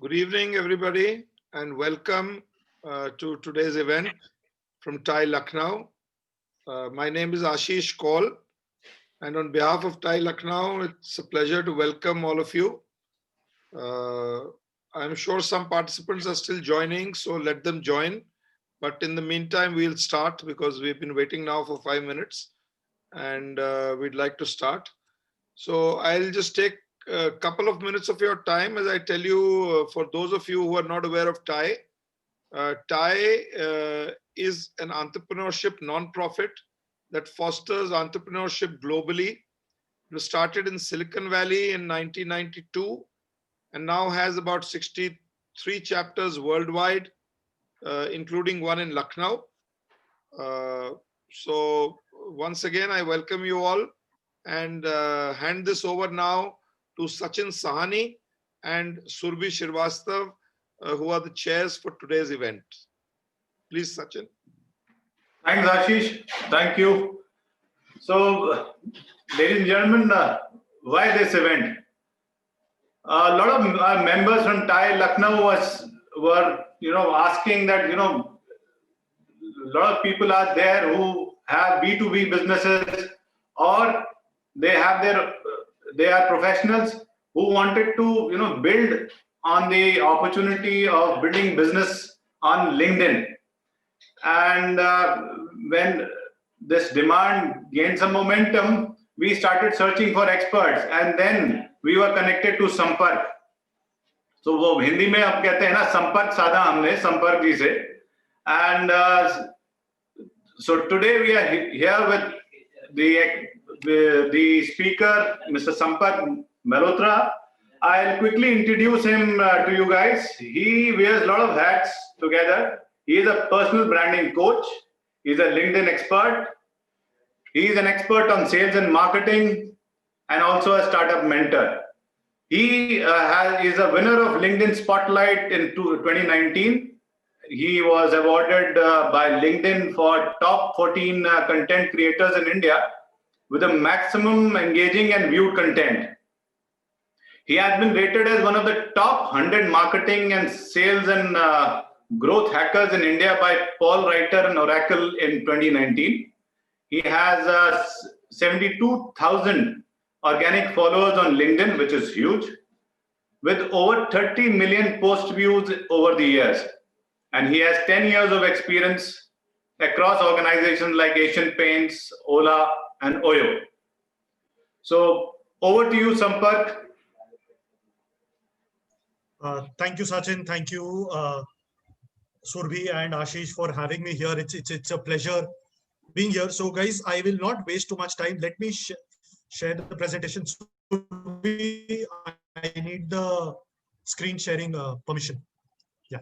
Good evening, everybody, and welcome to today's event from TiE Lucknow. My name is Ashish Kaul, and on behalf of TiE Lucknow, it's a pleasure to welcome all of you. I'm sure some participants are still joining, so let them join. But in the meantime, we'll start because we've been waiting now for 5 minutes, and we'd like to start. So I'll just take a couple of minutes of your time as I tell you, for those of you who are not aware of TiE, TiE is an entrepreneurship non-profit that fosters entrepreneurship globally. It was started in Silicon Valley in 1992 and now has about 63 chapters worldwide, including one in Lucknow. So once again, I welcome you all and hand this over now to Sachin Sahani and Surbhi Srivastava, who are the chairs for today's event. Please, Sachin. Thanks, Ashish. Thank you. So, ladies and gentlemen, why this event? A lot of our members from TiE Lucknow were asking that a lot of people are there who have B2B businesses, or they are professionals who wanted to build on the opportunity of building business on LinkedIn. And when this demand gained some momentum, we started searching for experts, and then we were connected to Sampark. So वो हिंदी में आप कहते हैं ना, संपर्क साधा हमने संपर्क जी से. And so today we are here with the speaker, Mr. Sampark Malhotra. I'll quickly introduce him to you guys. He wears a lot of hats together. He is a personal branding coach. He's a LinkedIn expert. He is an expert on sales and marketing, and also a startup mentor. He is a winner of LinkedIn Spotlight in 2019. He was awarded by LinkedIn for top 14 content creators in India with a maximum engaging and viewed content. He has been rated as one of the top 100 marketing and sales and growth hackers in India by Paul Reiter and Oracle in 2019. He has 72,000 organic followers on LinkedIn, which is huge, with over 30 million post views over the years. And he has 10 years of experience across organizations like Asian Paints, Ola, and Oyo. So over to you, Sampark. Thank you, Sachin. Thank you, Surbhi and Ashish, for having me here. It's a pleasure being here. So guys, I will not waste too much time. Let me share the presentation. Surbhi, I need the screen sharing permission. Yeah.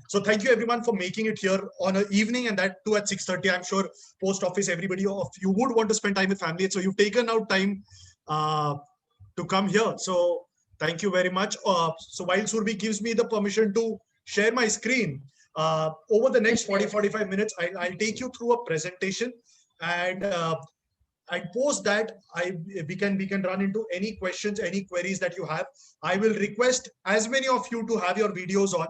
So thank you everyone for making it here on an evening, and that too at 6:30. I'm sure post office, everybody of you would want to spend time with family. So you've taken out time to come here. So thank you very much. So while Surbhi gives me the permission to share my screen, over the next 40-45 minutes, I'll take you through a presentation, and post that we can run into any questions, any queries that you have. I will request as many of you to have your videos on.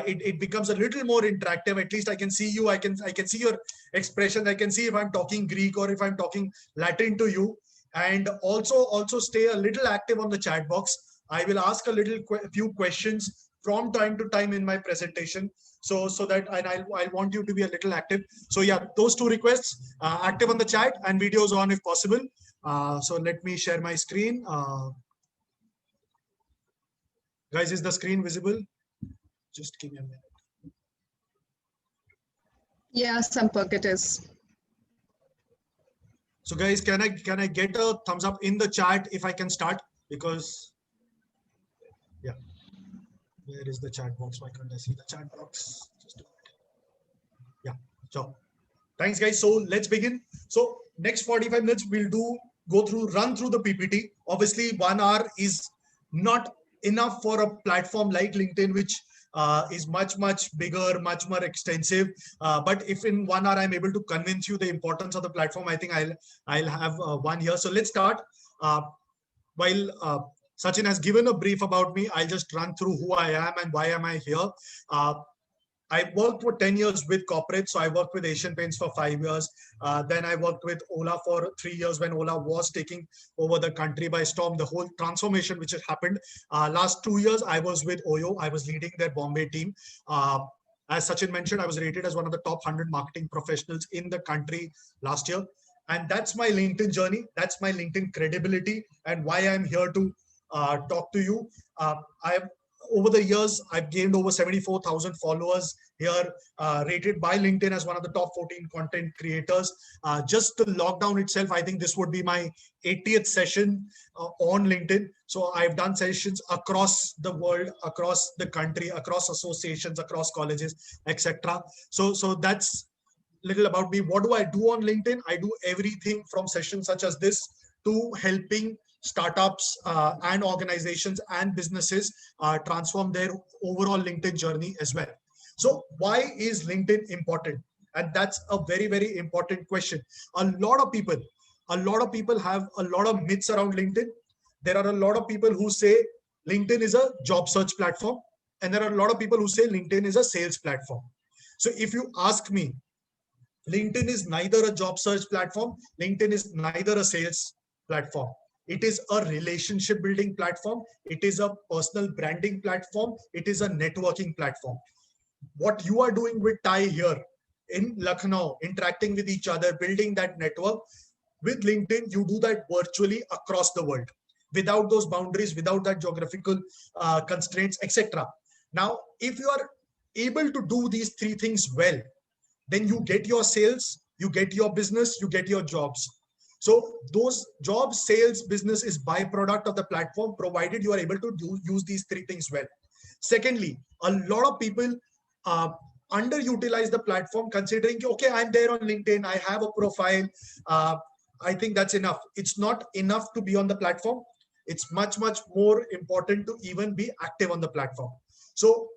It becomes a little more interactive. At least I can see you. I can see your expression. I can see if I'm talking Greek or if I'm talking Latin to you. And also stay a little active on the chat box. I will ask a few questions from time to time in my presentation, so that I want you to be a little active. So yeah, those two requests: active on the chat and videos on if possible. So let me share my screen. Guys, is the screen visible? Just give me a minute. Yeah, Sampark, it is. So guys, can I get a thumbs up in the chat if I can start? Because yeah, where is the chat box? Why can't I see the chat box? Just a minute. Yeah, so thanks guys. So let's begin. So next 45 minutes we'll run through the PPT. Obviously 1 hour is not enough for a platform like LinkedIn, which is much bigger, much more extensive. But if in 1 hour I'm able to convince you the importance of the platform, I think I'll have one here. So let's start. While Sachin has given a brief about me. I'll just run through who I am and why am I here. I worked for 10 years with corporate. So I worked with Asian Paints for 5 years. Then I worked with Ola for 3 years when Ola was taking over the country by storm, the whole transformation which has happened. Last 2 years, I was with Oyo. I was leading their Bombay team. As Sachin mentioned, I was rated as one of the top 100 marketing professionals in the country last year. And that's my LinkedIn journey. That's my LinkedIn credibility and why I'm here to talk to you. Over the years, I've gained over 74,000 followers here, rated by LinkedIn as one of the top 14 content creators. Just the lockdown itself, I think this would be my 80th session on LinkedIn. So I've done sessions across the world, across the country, across associations, across colleges, etc. So that's little about me. What do I do on LinkedIn? I do everything from sessions such as this to helping startups and organizations and businesses transform their overall LinkedIn journey as well. So why is LinkedIn important? And that's a very, very important question. A lot of people have a lot of myths around LinkedIn. There are a lot of people who say LinkedIn is a job search platform. And there are a lot of people who say LinkedIn is a sales platform. So if you ask me, LinkedIn is neither a job search platform. LinkedIn is neither a sales platform. It is a relationship building platform. It is a personal branding platform. It is a networking platform. What you are doing with Ty here in Lucknow, interacting with each other, building that network, with LinkedIn, you do that virtually across the world, without those boundaries, without that geographical constraints, etc. Now, if you are able to do these three things well, then you get your sales, you get your business, you get your jobs. So those jobs, sales, business is byproduct of the platform, provided you are able to use these three things well. Secondly, a lot of people underutilize the platform, considering, okay, I'm there on LinkedIn, I have a profile, I think that's enough. It's not enough to be on the platform. It's much, much more important to even be active on the platform. So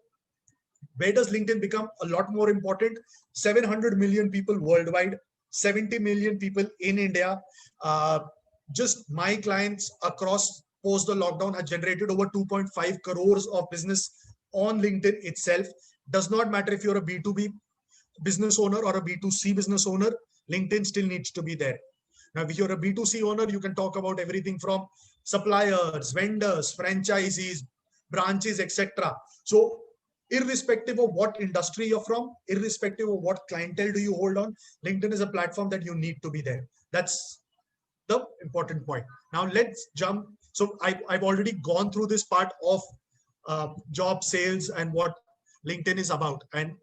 where does LinkedIn become a lot more important? 700 million people worldwide, 70 million people in India. Just my clients across post the lockdown have generated over 2.5 crores of business on LinkedIn itself. Does not matter if you're a B2B business owner or a B2C business owner, LinkedIn still needs to be there. Now, if you're a B2C owner, you can talk about everything from suppliers, vendors, franchisees, branches, etc. So irrespective of what industry you're from, irrespective of what clientele do you hold on, LinkedIn is a platform that you need to be there. That's the important point. Now let's jump. So I've already gone through this part of job sales and what LinkedIn is about. And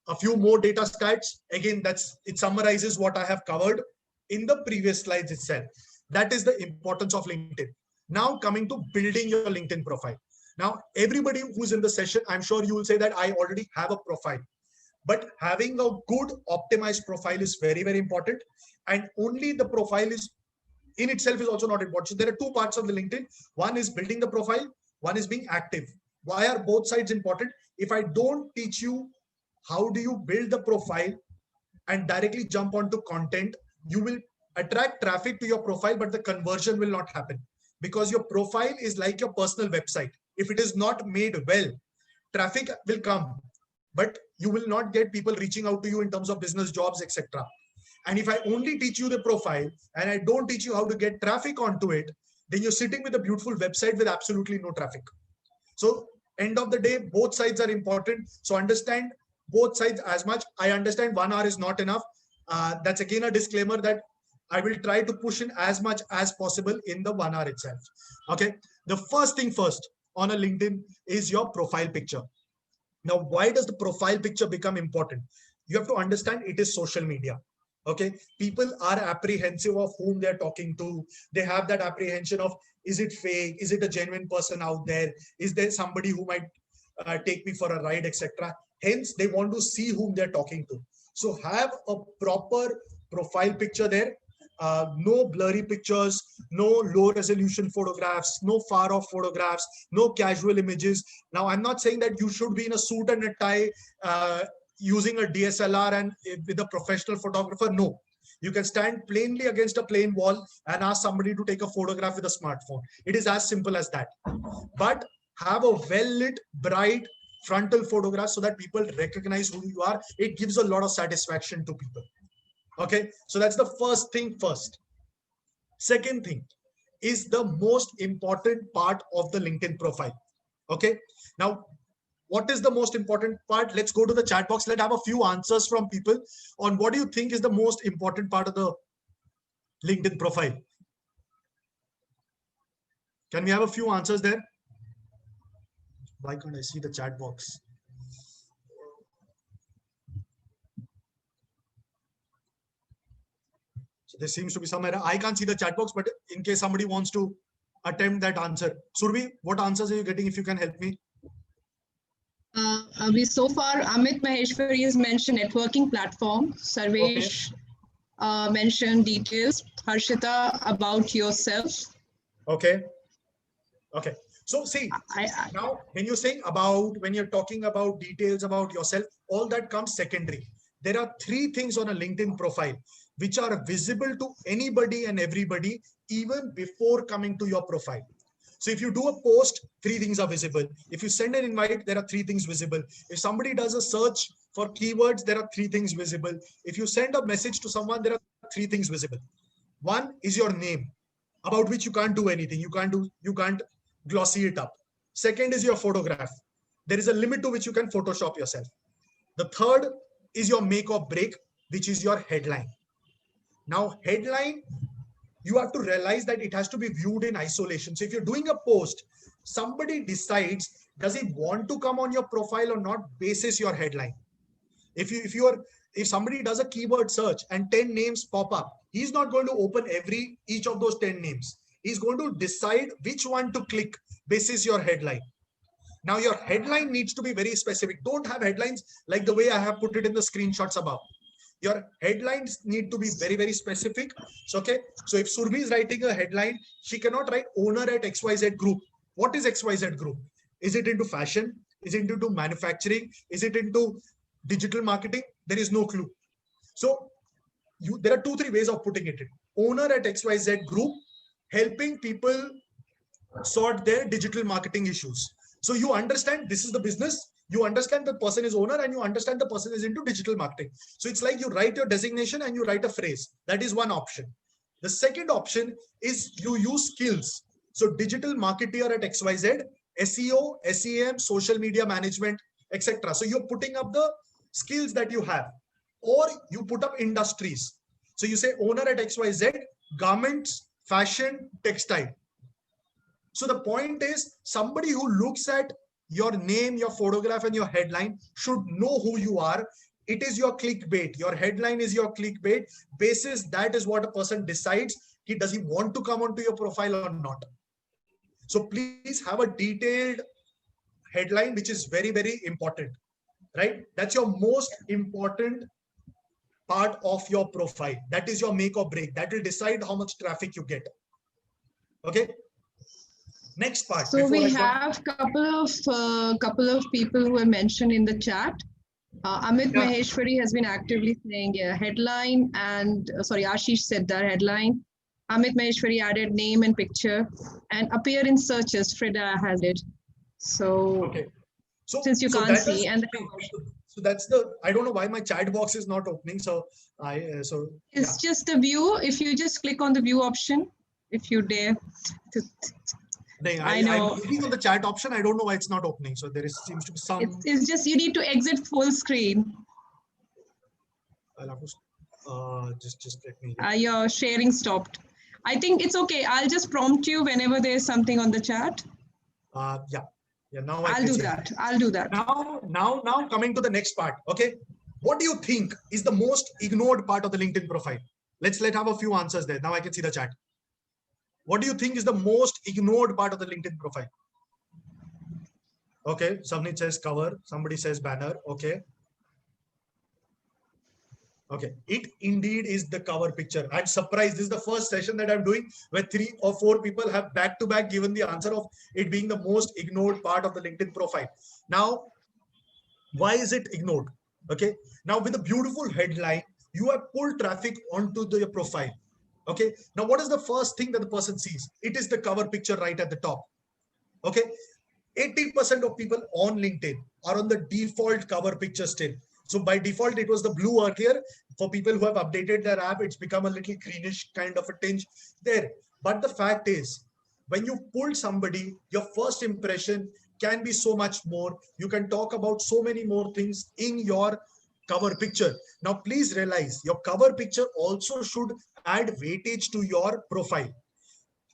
a few more data stats. Again, it summarizes what I have covered in the previous slides itself. That is the importance of LinkedIn. Now coming to building your LinkedIn profile. Now, everybody who's in the session, I'm sure you will say that I already have a profile, but having a good optimized profile is very, very important. And only the profile is in itself is also not important. So there are two parts of the LinkedIn. One is building the profile. One is being active. Why are both sides important? If I don't teach you how do you build the profile and directly jump onto content, you will attract traffic to your profile, but the conversion will not happen, because your profile is like your personal website. If it is not made well, traffic will come, but you will not get people reaching out to you in terms of business, jobs, etc. And if I only teach you the profile and I don't teach you how to get traffic onto it, then you're sitting with a beautiful website with absolutely no traffic. So end of the day, both sides are important. So understand both sides as much. I understand 1 hour is not enough. That's again a disclaimer that I will try to push in as much as possible in the 1 hour itself. Okay. The first thing first on a LinkedIn is your profile picture. Now, why does the profile picture become important? You have to understand it is social media. Okay. People are apprehensive of whom they're talking to. They have that apprehension of, is it fake? Is it a genuine person out there? Is there somebody who might take me for a ride, etc. Hence, they want to see whom they're talking to. So have a proper profile picture there. No blurry pictures, no low resolution photographs, no far off photographs, no casual images. Now, I'm not saying that you should be in a suit and a tie using a DSLR and with a professional photographer. No, You can stand plainly against a plain wall and ask somebody to take a photograph with a smartphone. It is as simple as that. But have a well-lit, bright frontal photograph so that people recognize who you are. It gives a lot of satisfaction to people. Okay, so that's the first thing first. Second thing is the most important part of the LinkedIn profile. Okay, now what is the most important part? Let's go to the chat box. Let's have a few answers from people on what do you think is the most important part of the LinkedIn profile. Can we have a few answers there? Why can't I see the chat box? So there seems to be some error. I can't see the chat box, but in case somebody wants to attempt that answer. Surbhi, what answers are you getting if you can help me? So far, Amit Maheshwari has mentioned networking platform. Sarvesh mentioned details. Harshita, about yourself. Okay. Okay. So see, now when you're saying about, when you're talking about details about yourself, all that comes secondary. There are three things on a LinkedIn profile which are visible to anybody and everybody even before coming to your profile. So if you do a post, three things are visible. If you send an invite, there are three things visible. If somebody does a search for keywords, there are three things visible. If you send a message to someone, there are three things visible. One is your name, about which you can't do anything. You can't glossy it up. Second is your photograph. There is a limit to which you can Photoshop yourself. The third is your make or break, which is your headline. Now, headline, you have to realize that it has to be viewed in isolation. So if you're doing a post, somebody decides, does he want to come on your profile or not, basis your headline. If somebody does a keyword search and 10 names pop up, he's not going to open each of those 10 names. He's going to decide which one to click basis your headline. Now your headline needs to be very specific. Don't have headlines like the way I have put it in the screenshots above. Your headlines need to be very, very specific. So, okay. So if Surbhi is writing a headline, she cannot write owner at XYZ Group. What is XYZ Group? Is it into fashion? Is it into manufacturing? Is it into digital marketing? There is no clue. So there are 2-3 ways of putting it in. Owner at XYZ Group, helping people sort their digital marketing issues. So you understand this is the business. You understand the person is owner and you understand the person is into digital marketing. So it's like you write your designation and you write a phrase. That is one option. The second option is you use skills. So digital marketer at XYZ, SEO, SEM, social media management, etc. So you're putting up the skills that you have, or you put up industries. So you say owner at XYZ, garments, fashion, textile. So the point is somebody who looks at your name, your photograph, and your headline should know who you are. It is your clickbait. Your headline is your clickbait. Basis that is what a person decides. Does he want to come onto your profile or not? So please have a detailed headline, which is very, very important, right? That's your most important part of your profile. That is your make or break. That will decide how much traffic you get. Okay. Next part. So we have couple of people who have mentioned in the chat. Amit Maheshwari has been actively saying headline, and Ashish said that headline. Amit Maheshwari added name and picture, and appear in searches. Frida has it. So, okay. So since you can't see, so that's the, I don't know why my chat box is not opening. So it's just the view. If you just click on the view option, if you dare. I know. I'm clicking on the chat option. I don't know why it's not opening. So seems to be some. It's just you need to exit full screen. I'll have to just let me. Your sharing stopped. I think it's okay. I'll just prompt you whenever there's something on the chat. Yeah. Now I'll do that. I'll do that. Now coming to the next part. Okay. What do you think is the most ignored part of the LinkedIn profile? Let's have a few answers there. Now I can see the chat. What do you think is the most ignored part of the LinkedIn profile? Okay, somebody says cover, somebody says banner. Okay. Okay, it indeed is the cover picture. I'm surprised. This is the first session that I'm doing where 3 or 4 people have back-to-back given the answer of it being the most ignored part of the LinkedIn profile. Now, why is it ignored? Okay, now with a beautiful headline, you have pulled traffic onto your profile. Okay. Now, what is the first thing that the person sees? It is the cover picture right at the top. Okay. 80% of people on LinkedIn are on the default cover picture still. So by default, it was the blue earlier. For people who have updated their app, it's become a little greenish kind of a tinge there. But the fact is, when you pull somebody, your first impression can be so much more. You can talk about so many more things in your cover picture. Now, please realize your cover picture also should add weightage to your profile.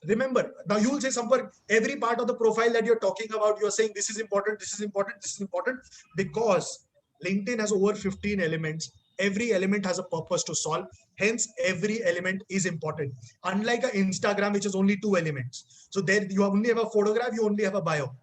Remember, now you will say, Sampark, every part of the profile that you're talking about, you're saying this is important, this is important, this is important, because LinkedIn has over 15 elements. Every element has a purpose to solve. Hence, every element is important. Unlike an Instagram, which is only 2 elements. So there you only have a photograph, you only have a bio.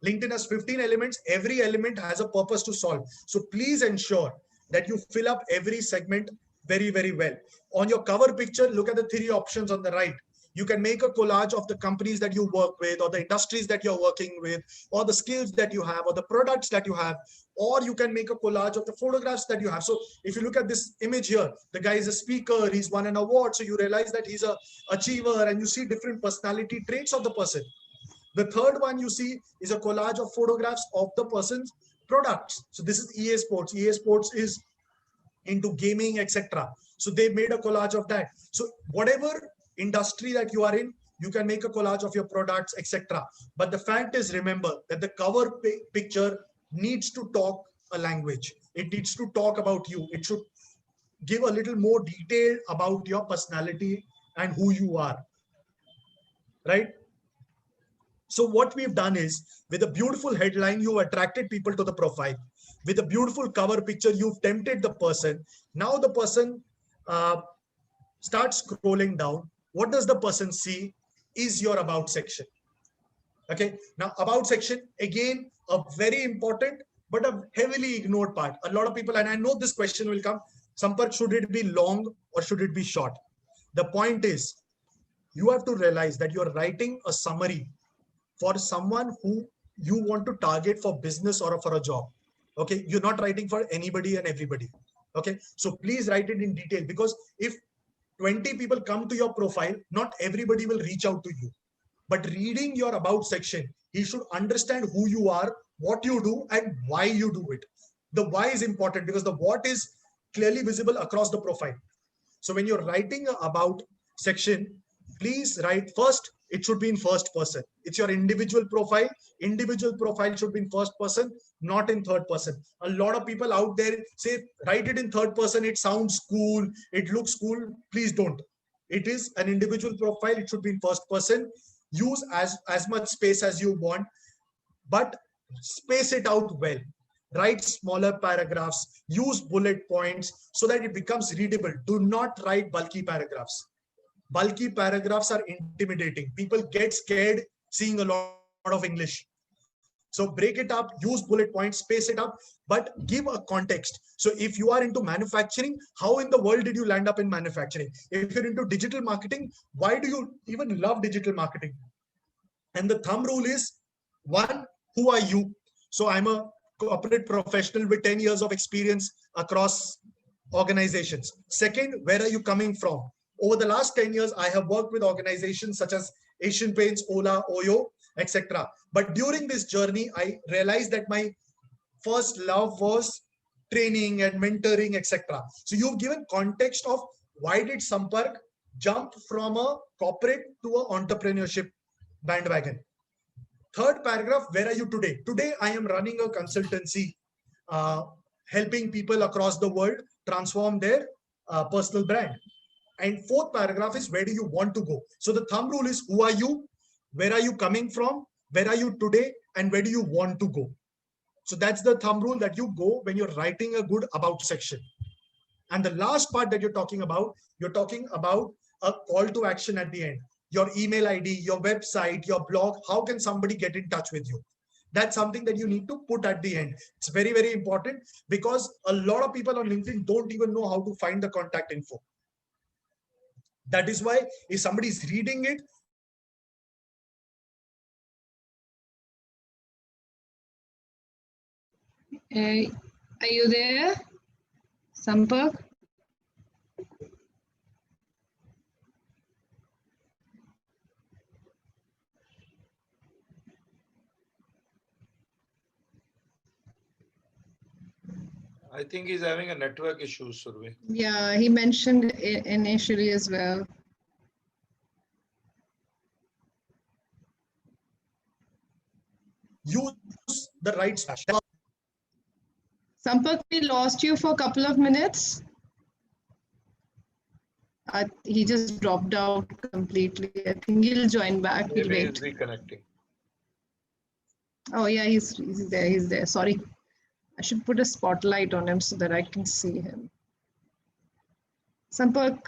LinkedIn has 15 elements. Every element has a purpose to solve. So please ensure that you fill up every segment very, very well. On your cover picture, look at the 3 options on the right. You can make a collage of the companies that you work with, or the industries that you're working with, or the skills that you have, or the products that you have, or you can make a collage of the photographs that you have. So if you look at this image here, the guy is a speaker, he's won an award. So you realize that he's an achiever, and you see different personality traits of the person. The third one you see is a collage of photographs of the person's products. So this is EA Sports. EA Sports is into gaming, etc. So they made a collage of that. So whatever industry that you are in, you can make a collage of your products, etc. But the fact is, remember that the cover picture needs to talk a language. It needs to talk about you. It should give a little more detail about your personality and who you are, right? So what we've done is, with a beautiful headline, you attracted people to the profile. With a beautiful cover picture, you've tempted the person. Now the person starts scrolling down. What does the person see is your about section. Okay. Now about section, again, a very important, but a heavily ignored part. A lot of people, and I know this question will come, Sampark, should it be long or should it be short? The point is, you have to realize that you're writing a summary for someone who you want to target for business or for a job. Okay. You're not writing for anybody and everybody. Okay. So please write it in detail, because if 20 people come to your profile, not everybody will reach out to you. But reading your about section, he should understand who you are, what you do, and why you do it. The why is important because the what is clearly visible across the profile. So when you're writing about section, please write first, it should be in first person. It's your individual profile. Individual profile should be in first person, not in third person. A lot of people out there say, write it in third person. It sounds cool. It looks cool. Please don't. It is an individual profile. It should be in first person. Use as much space as you want, but space it out well. Write smaller paragraphs, use bullet points so that it becomes readable. Do not write bulky paragraphs. Bulky paragraphs are intimidating. People get scared seeing a lot of English. So break it up, use bullet points, space it up, but give a context. So if you are into manufacturing, how in the world did you land up in manufacturing? If you're into digital marketing, why do you even love digital marketing? And the thumb rule is, 1, who are you? So I'm a corporate professional with 10 years of experience across organizations. 2nd, where are you coming from? Over the last 10 years, I have worked with organizations such as Asian Paints, Ola, Oyo, etc. But during this journey, I realized that my first love was training and mentoring, etc. So you've given context of why did Sampark jump from a corporate to an entrepreneurship bandwagon. 3rd paragraph, where are you today? Today, I am running a consultancy, helping people across the world transform their personal brand. And 4th paragraph is, where do you want to go? So the thumb rule is, who are you? Where are you coming from? Where are you today? And where do you want to go? So that's the thumb rule that you go when you're writing a good about section. And the last part that you're talking about a call to action at the end. Your email ID, your website, your blog, how can somebody get in touch with you? That's something that you need to put at the end. It's very, very important because a lot of people on LinkedIn don't even know how to find the contact info. That is why if somebody is reading it, are you there, Sampark? I think he's having a network issue, Survi. Yeah, he mentioned initially as well. Use the right slash. Sampak, we lost you for a couple of minutes. He just dropped out completely. I think he'll join back. We'll Maybe he's wait. reconnecting. Oh yeah, he's there. He's there. Sorry, I should put a spotlight on him so that I can see him. Sampak,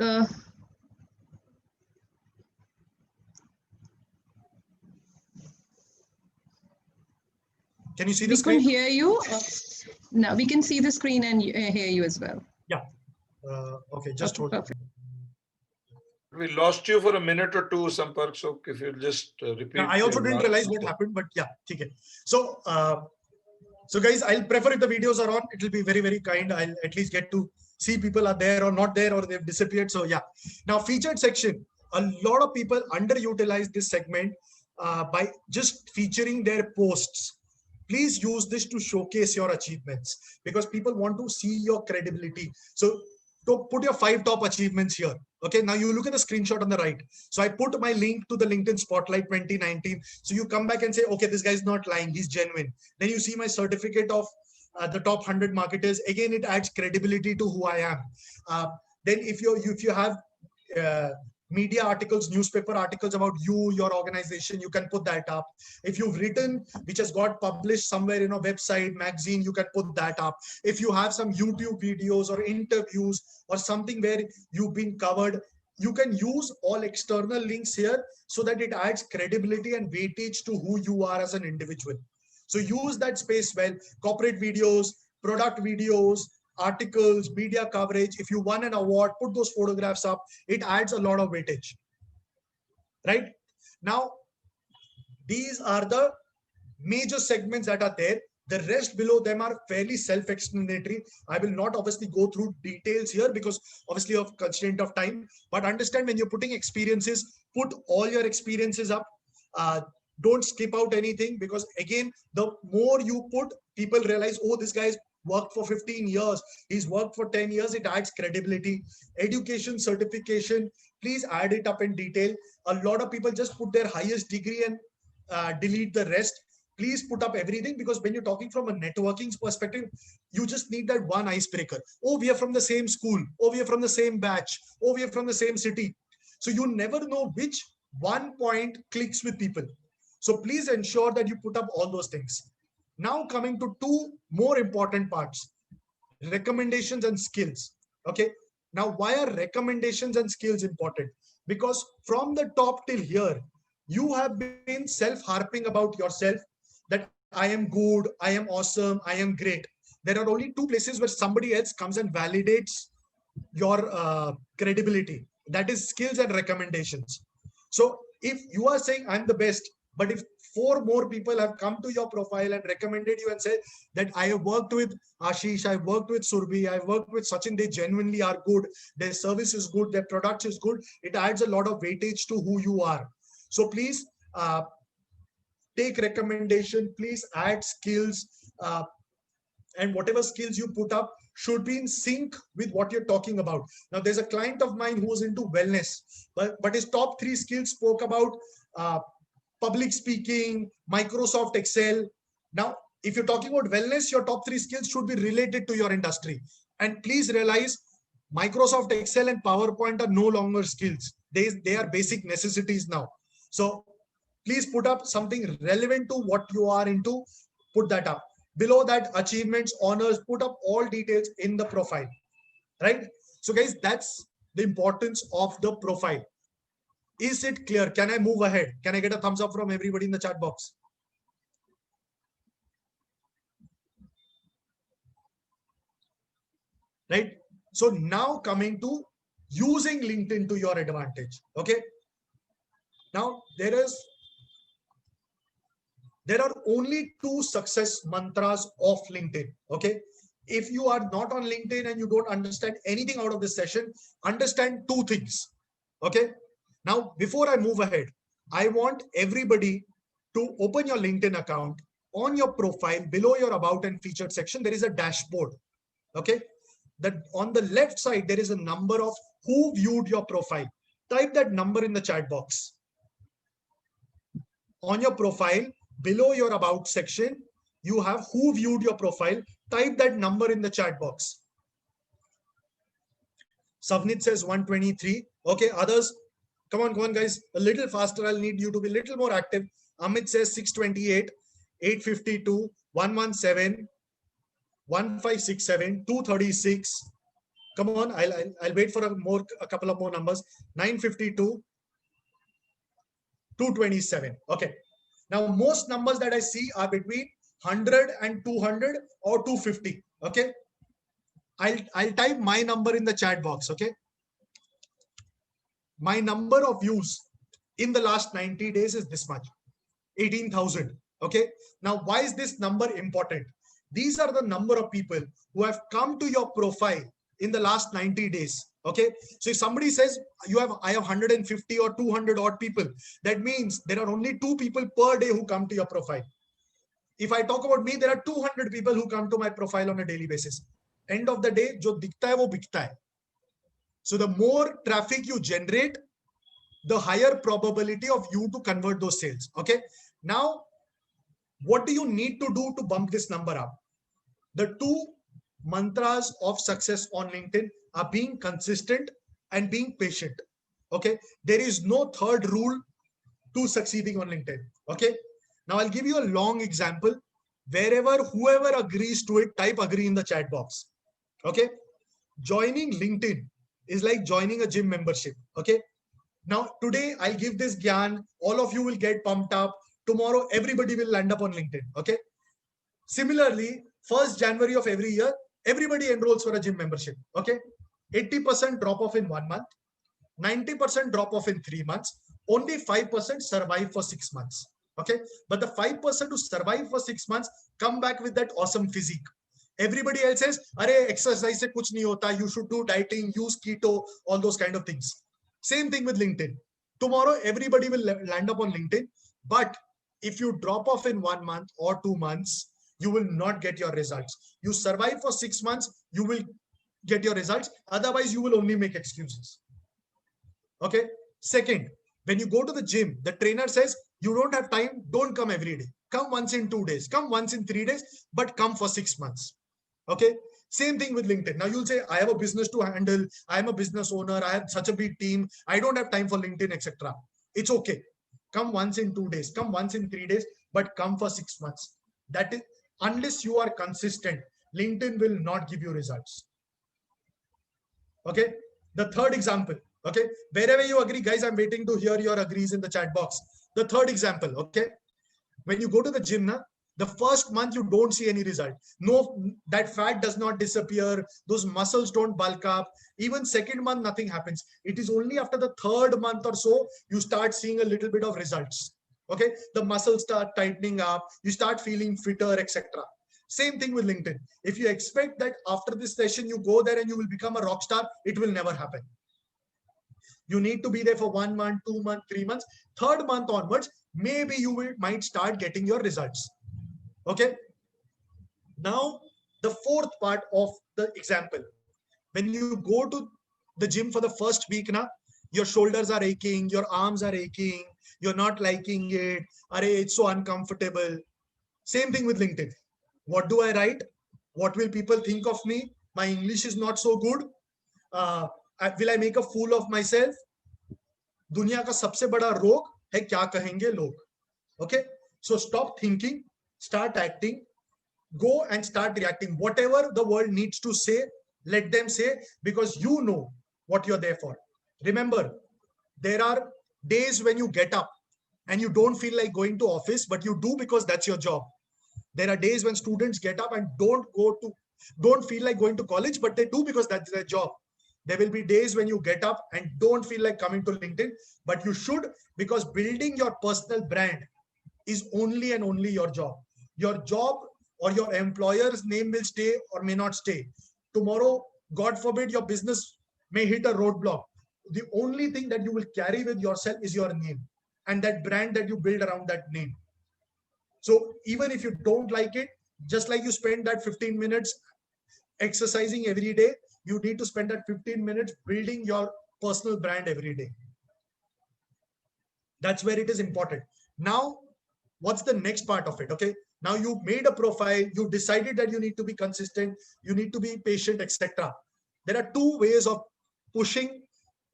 Can you see the we screen? couldn't hear you. No, we can see the screen and hear you as well. Yeah. Okay, just Okay, hold on. perfect. Uh, We lost you for a minute or two, Sampark. So if you just repeat. I also your didn't last realize what answer. happened, but yeah, okay. So, so guys, I'll prefer if the videos are on. It will be very, very kind. I'll at least get to see people are there or not there, or they've disappeared. So yeah. Now, featured section. A lot of people underutilize this segment by just featuring their posts. Please use this to showcase your achievements because people want to see your credibility. So, to put your 5 top achievements here. Okay, now you look at the screenshot on the right. So I put my link to the LinkedIn Spotlight 2019. So you come back and say, okay, this guy's not lying, he's genuine. Then you see my certificate of the top 100 marketers. Again, it adds credibility to who I am. Then if you have media articles, newspaper articles about you, your organization, you can put that up. If you've written, which has got published somewhere in a website, magazine, you can put that up. If you have some YouTube videos or interviews or something where you've been covered, you can use all external links here so that it adds credibility and weightage to who you are as an individual. So use that space well. Corporate videos, product videos, articles, media coverage. If you won an award, put those photographs up. It adds a lot of weightage. Right? Now, these are the major segments that are there. The rest below them are fairly self-explanatory. I will not obviously go through details here because obviously of constraint of time, but understand when you're putting experiences, put all your experiences up. Don't skip out anything because again, the more you put, people realize, oh, this guy's worked for 15 years. He's worked for 10 years. It adds credibility. Education, certification, please add it up in detail. A lot of people just put their highest degree and delete the rest. Please put up everything because when you're talking from a networking perspective, you just need that one icebreaker. Oh, we are from the same school. Oh, we are from the same batch. Oh, we are from the same city. So you never know which one point clicks with people. So please ensure that you put up all those things. Now coming to 2 more important parts, recommendations and skills. Okay. Now, why are recommendations and skills important? Because from the top till here, you have been self-harping about yourself that I am good, I am awesome, I am great. There are only 2 places where somebody else comes and validates your credibility. That is skills and recommendations. So if you are saying I'm the best, but if 4 more people have come to your profile and recommended you and say that I have worked with Ashish, I've worked with Surbi, I've worked with Sachin, they genuinely are good, their service is good, their product is good, it adds a lot of weightage to who you are. So please take recommendation, please add skills, and whatever skills you put up should be in sync with what you're talking about. Now, there's a client of mine who was into wellness, but his top 3 skills spoke about public speaking, Microsoft Excel. Now, if you're talking about wellness, your top 3 skills should be related to your industry. And please realize Microsoft Excel and PowerPoint are no longer skills. They are basic necessities now. So please put up something relevant to what you are into, put that up. Below that, achievements, honors, put up all details in the profile, right? So guys, that's the importance of the profile. Is it clear? Can I move ahead? Can I get a thumbs up from everybody in the chat box? Right? So now coming to using LinkedIn to your advantage. Okay. Now there are only 2 success mantras of LinkedIn. Okay. If you are not on LinkedIn and you don't understand anything out of this session, understand 2 things. Okay. Now, before I move ahead, I want everybody to open your LinkedIn account. On your profile, below your about and featured section, there is a dashboard. Okay, that on the left side, there is a number of who viewed your profile. Type that number in the chat box. On your profile, below your about section, you have who viewed your profile. Type that number in the chat box. Savnit says 123. Okay, others, come on guys, a little faster. I'll need you to be a little more active. Amit says 628, 852, 117, 1567, 236. Come on, I'll wait for a couple of more numbers. 952, 227. Okay. Now, most numbers that I see are between 100 and 200 or 250. Okay. I'll type my number in the chat box. Okay. My number of views in the last 90 days is this much, 18,000. Okay. Now, why is this number important? These are the number of people who have come to your profile in the last 90 days. Okay. So if somebody says I have 150 or 200 odd people, that means there are only 2 people per day who come to your profile. If I talk about me, there are 200 people who come to my profile on a daily basis. End of the day, jo dikhta hai, wo bikta hai. So the more traffic you generate, the higher probability of you to convert those sales. Okay. Now, what do you need to do to bump this number up? The 2 mantras of success on LinkedIn are being consistent and being patient. Okay. There is no third rule to succeeding on LinkedIn. Okay. Now I'll give you a long example. Whoever agrees to it, type agree in the chat box. Okay. Joining LinkedIn is like joining a gym membership. Okay. Now today I'll give this gyan. All of you will get pumped up. Tomorrow everybody will land up on LinkedIn. Okay. Similarly, 1st January of every year, everybody enrolls for a gym membership. Okay. 80% drop off in 1 month, 90% drop off in 3 months, only 5% survive for 6 months. Okay. But the 5% who survive for 6 months come back with that awesome physique. Everybody else says, "Arey, exercise se kuch nahi hota. You should do dieting, use keto, all those kind of things." Same thing with LinkedIn. Tomorrow, everybody will land up on LinkedIn. But if you drop off in 1 month or 2 months, you will not get your results. You survive for 6 months, you will get your results. Otherwise, you will only make excuses. Okay. Second, when you go to the gym, the trainer says, you don't have time, don't come every day. Come once in 2 days, come once in 3 days, but come for 6 months. Okay. Same thing with LinkedIn. Now you'll say, I have a business to handle. I am a business owner. I have such a big team. I don't have time for LinkedIn, etc. It's okay. Come once in 2 days, come once in 3 days, but come for 6 months. That is, unless you are consistent, LinkedIn will not give you results. Okay. The third example. Okay. Wherever you agree, guys, I'm waiting to hear your agrees in the chat box. The third example. Okay. When you go to the gym, the first month you don't see any result. No, that fat does not disappear. Those muscles don't bulk up. Even second month, nothing happens. It is only after the third month or so, you start seeing a little bit of results. Okay. The muscles start tightening up. You start feeling fitter, etc. Same thing with LinkedIn. If you expect that after this session, you go there and you will become a rock star, it will never happen. You need to be there for 1 month, 2 months, 3 months. Third month onwards, maybe you might start getting your results. Okay. Now, the fourth part of the example. When you go to the gym for the first week, your shoulders are aching, your arms are aching, you're not liking it. It's so uncomfortable. Same thing with LinkedIn. What do I write? What will people think of me? My English is not so good. Will I make a fool of myself? दुनिया का सबसे बड़ा रोग है क्या कहेंगे लोग. Okay. So stop thinking, start acting, go and start reacting. Whatever the world needs to say, let them say, because you know what you're there for. Remember, there are days when you get up and you don't feel like going to office, but you do because that's your job. There are days when students get up and don't feel like going to college, but they do because that's their job. There will be days when you get up and don't feel like coming to LinkedIn, but you should, because building your personal brand is only and only your job. Your job or your employer's name will stay or may not stay. Tomorrow, God forbid, your business may hit a roadblock. The only thing that you will carry with yourself is your name and that brand that you build around that name. So even if you don't like it, just like you spend that 15 minutes exercising every day, you need to spend that 15 minutes building your personal brand every day. That's where it is important. Now, what's the next part of it? Okay, now you made a profile, you decided that you need to be consistent, you need to be patient, etc. There are two ways of pushing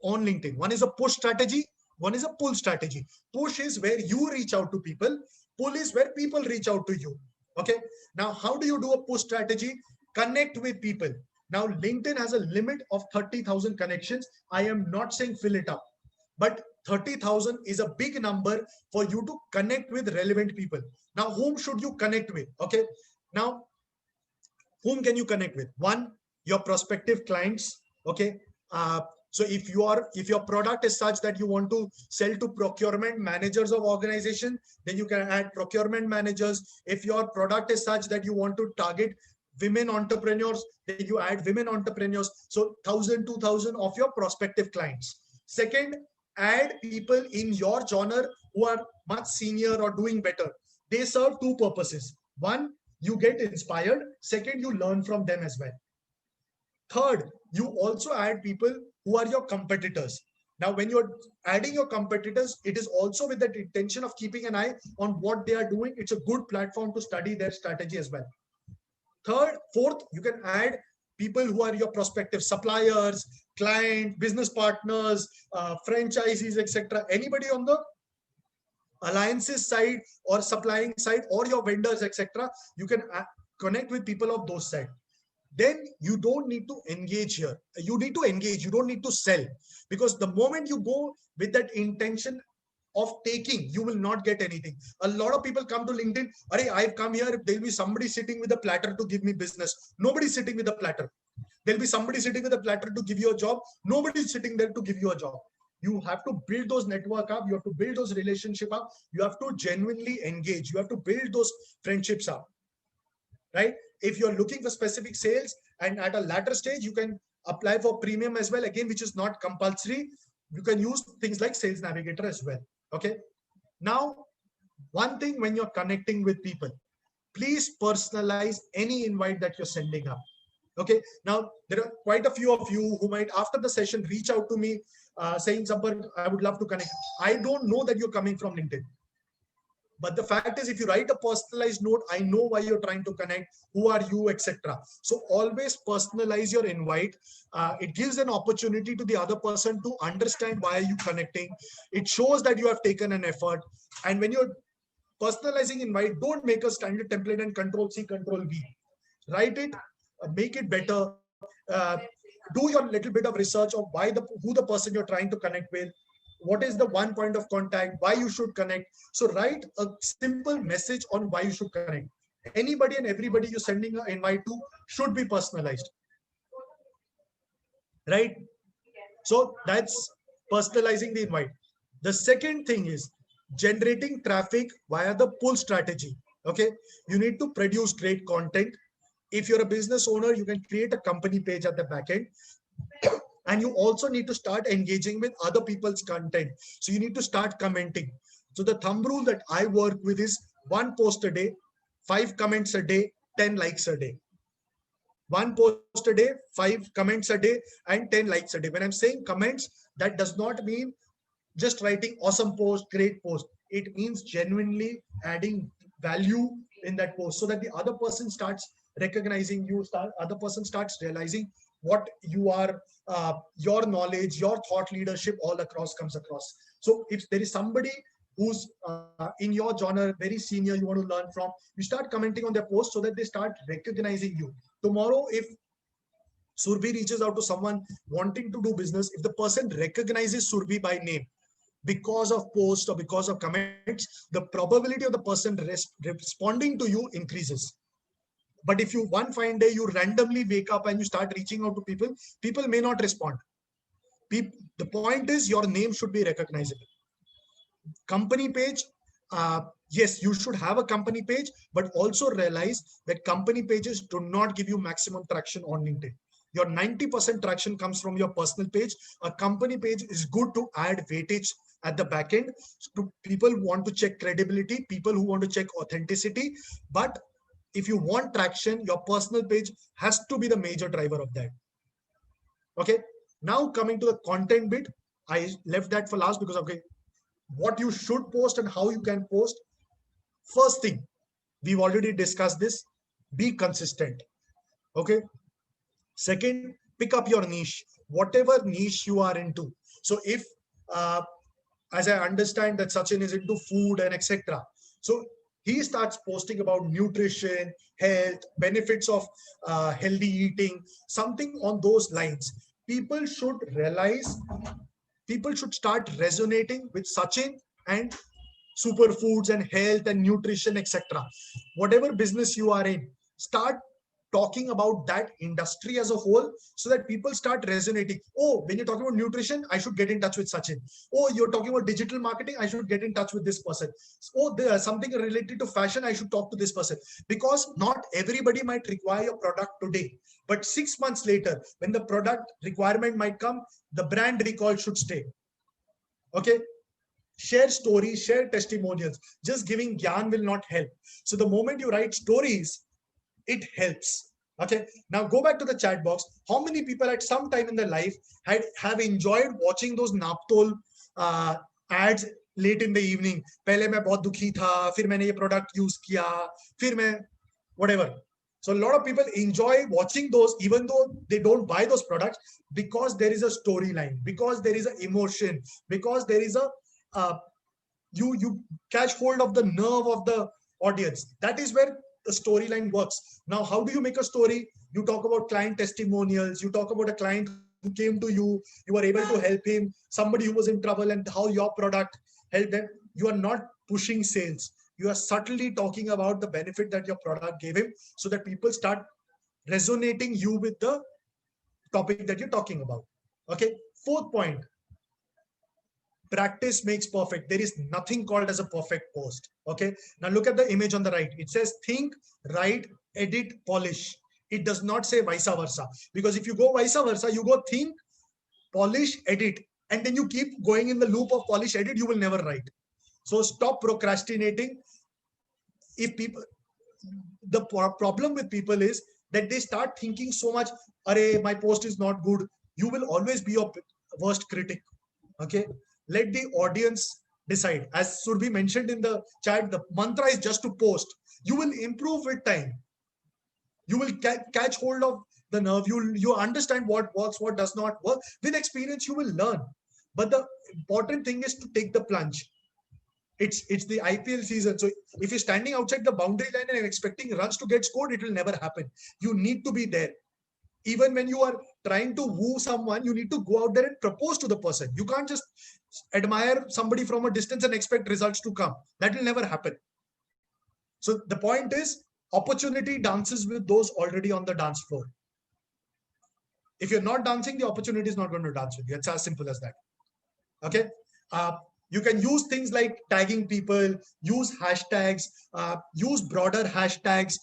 on LinkedIn. One is a push strategy, one is a pull strategy. Push is where you reach out to people, pull is where people reach out to you. Okay, now how do you do a push strategy? Connect with people. Now LinkedIn has a limit of 30,000 connections. I am not saying fill it up, but 30,000 is a big number for you to connect with relevant people. Now, whom should you connect with? Okay, now whom can you connect with? One, your prospective clients. Okay, so if your product is such that you want to sell to procurement managers of organization, then you can add procurement managers. If your product is such that you want to target women entrepreneurs, then you add women entrepreneurs. So 1,000, 2,000 of your prospective clients. Second, add people in your genre who are much senior or doing better. They serve two purposes. One, you get inspired. Second, you learn from them as well. Third, you also add people who are your competitors. Now, when you're adding your competitors, it is also with the intention of keeping an eye on what they are doing. It's a good platform to study their strategy as well. Fourth, you can add people who are your prospective suppliers, client, business partners, franchisees, etc. Anybody on the alliances side or supplying side or your vendors, etc. You can connect with people of those side. Then you don't need to engage here. You need to engage. You don't need to sell, because the moment you go with that intention of taking, you will not get anything. A lot of people come to LinkedIn. I've come here. There'll be somebody sitting with a platter to give me business. Nobody's sitting with a platter. There'll be somebody sitting with a platter to give you a job. Nobody's sitting there to give you a job. You have to build those network up. You have to build those relationship up. You have to genuinely engage. You have to build those friendships up, right? If you're looking for specific sales and at a latter stage, you can apply for premium as well, again, which is not compulsory. You can use things like Sales Navigator as well. Okay. Now, one thing when you're connecting with people, please personalize any invite that you're sending up. Okay. Now, there are quite a few of you who might, after the session, reach out to me saying, Sampark, I would love to connect. I don't know that you're coming from LinkedIn. But the fact is, if you write a personalized note, I know why you're trying to connect, who are you, etc. So always personalize your invite. It gives an opportunity to the other person to understand why are you connecting. It shows that you have taken an effort. And when you're personalizing invite, don't make a standard template and Control-C, Control-V. Write it, make it better. Do your little bit of research of who the person you're trying to connect with. What is the one point of contact, why you should connect. So write a simple message on why you should connect. Anybody and everybody you're sending an invite to should be personalized, right? So that's personalizing the invite. The second thing is generating traffic via the pull strategy. Okay, you need to produce great content. If you're a business owner, you can create a company page at the back end. And you also need to start engaging with other people's content. So you need to start commenting. So the thumb rule that I work with is 1 post a day, 5 comments a day, 10 likes a day. 1 post a day, 5 comments a day, and 10 likes a day. When I'm saying comments, that does not mean just writing awesome post, great post. It means genuinely adding value in that post so that the other person starts recognizing you, other person starts realizing what you are, your knowledge, your thought leadership all across comes across. So if there is somebody who's in your genre, very senior, you want to learn from, you start commenting on their post so that they start recognizing you. Tomorrow, if Surbhi reaches out to someone wanting to do business, if the person recognizes Surbhi by name because of post or because of comments, the probability of the person responding to you increases. But if you one fine day, you randomly wake up and you start reaching out to people, people may not respond. The point is your name should be recognizable. Company page, yes, you should have a company page, but also realize that company pages do not give you maximum traction on LinkedIn. Your 90% traction comes from your personal page. A company page is good to add weightage at the back end. So people who want to check credibility, people who want to check authenticity, but if you want traction, your personal page has to be the major driver of that. Okay. Now coming to the content bit, I left that for last because, okay, what you should post and how you can post. First thing, we've already discussed this, be consistent. Okay. Second, pick up your niche, whatever niche you are into. So if, as I understand that Sachin is into food and etc. So he starts posting about nutrition, health, benefits of healthy eating, something on those lines. People should realize, people should start resonating with Sachin and superfoods and health and nutrition, etc. Whatever business you are in, start talking about that industry as a whole so that people start resonating. Oh, when you're talking about nutrition, I should get in touch with Sachin. Oh, you're talking about digital marketing, I should get in touch with this person. Oh, there's something related to fashion, I should talk to this person. Because not everybody might require your product today, but 6 months later, when the product requirement might come, the brand recall should stay. Okay. Share stories, share testimonials. Just giving gyan will not help. So the moment you write stories, it helps. Okay. Now go back to the chat box. How many people at some time in their life have enjoyed watching those Naptol ads late in the evening? Pehle main bahut dukhi tha, fir maine ye product use kiya, fir main whatever. So a lot of people enjoy watching those, even though they don't buy those products, because there is a storyline, because there is an emotion, because there is a you catch hold of the nerve of the audience. That is where the storyline works. Now, how do you make a story? You talk about client testimonials. You talk about a client who came to you. You were able to help him. Somebody who was in trouble and how your product helped them. You are not pushing sales. You are subtly talking about the benefit that your product gave him so that people start resonating you with the topic that you're talking about. Okay. Fourth point. Practice makes perfect. There is nothing called as a perfect post. Okay. Now look at the image on the right. It says think, write, edit, polish. It does not say vice versa. Because if you go vice versa, you go think, polish, edit, and then you keep going in the loop of polish, edit, you will never write. So stop procrastinating. If people, the problem with people is that they start thinking so much, "Arey, my post is not good." You will always be your worst critic. Okay. Let the audience decide. As Surbhi mentioned in the chat, the mantra is just to post. You will improve with time. You will catch hold of the nerve. You understand what works, what does not work. With experience, you will learn. But the important thing is to take the plunge. It's the IPL season. So if you're standing outside the boundary line and expecting runs to get scored, it will never happen. You need to be there. Even when you are trying to woo someone, you need to go out there and propose to the person. You can't just admire somebody from a distance and expect results to come. That will never happen. So the point is, opportunity dances with those already on the dance floor. If you're not dancing, the opportunity is not going to dance with you. It's as simple as that. Okay. You can use things like tagging people, use hashtags, use broader hashtags.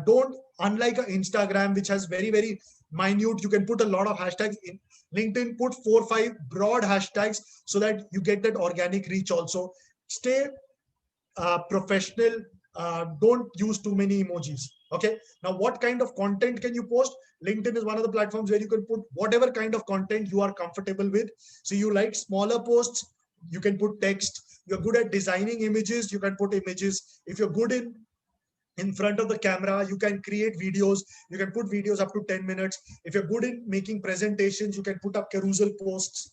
Don't, unlike Instagram, which has very, very minute, you can put a lot of hashtags. In LinkedIn, put 4 or 5 broad hashtags so that you get that organic reach also. Stay professional. Don't use too many emojis. Okay. Now, what kind of content can you post? LinkedIn is one of the platforms where you can put whatever kind of content you are comfortable with. So you like smaller posts, you can put text. You're good at designing images, you can put images. If you're good in front of the camera, you can create videos. You can put videos up to 10 minutes. If you're good in making presentations, you can put up carousel posts.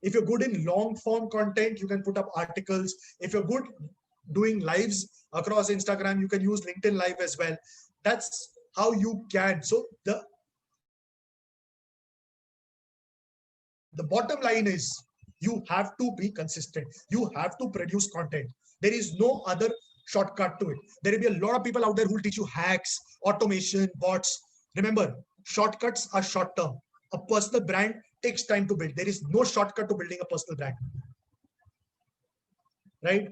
If you're good in long form content, you can put up articles. If you're good doing lives across Instagram, you can use LinkedIn Live as well. That's how you can. So the bottom line is, you have to be consistent. You have to produce content. There is no other shortcut to it. There will be a lot of people out there who will teach you hacks, automation, bots. Remember, shortcuts are short term. A personal brand takes time to build. There is no shortcut to building a personal brand. Right?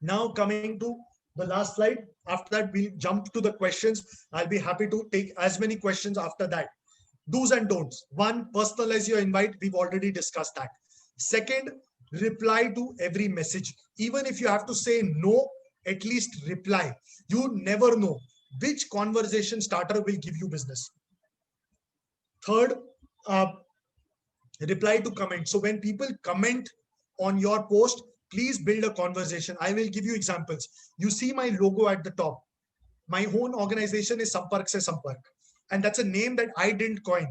Now coming to the last slide. After that, we'll jump to the questions. I'll be happy to take as many questions after that. Do's and don'ts. 1, personalize your invite. We've already discussed that. Second, reply to every message. Even if you have to say no at least reply. You never know which conversation starter will give you business. Third, reply to comment. So when people comment on your post, please build a conversation. I will give you examples. You see my logo at the top. My own organization is Sampark Se Sampark. And that's a name that I didn't coin.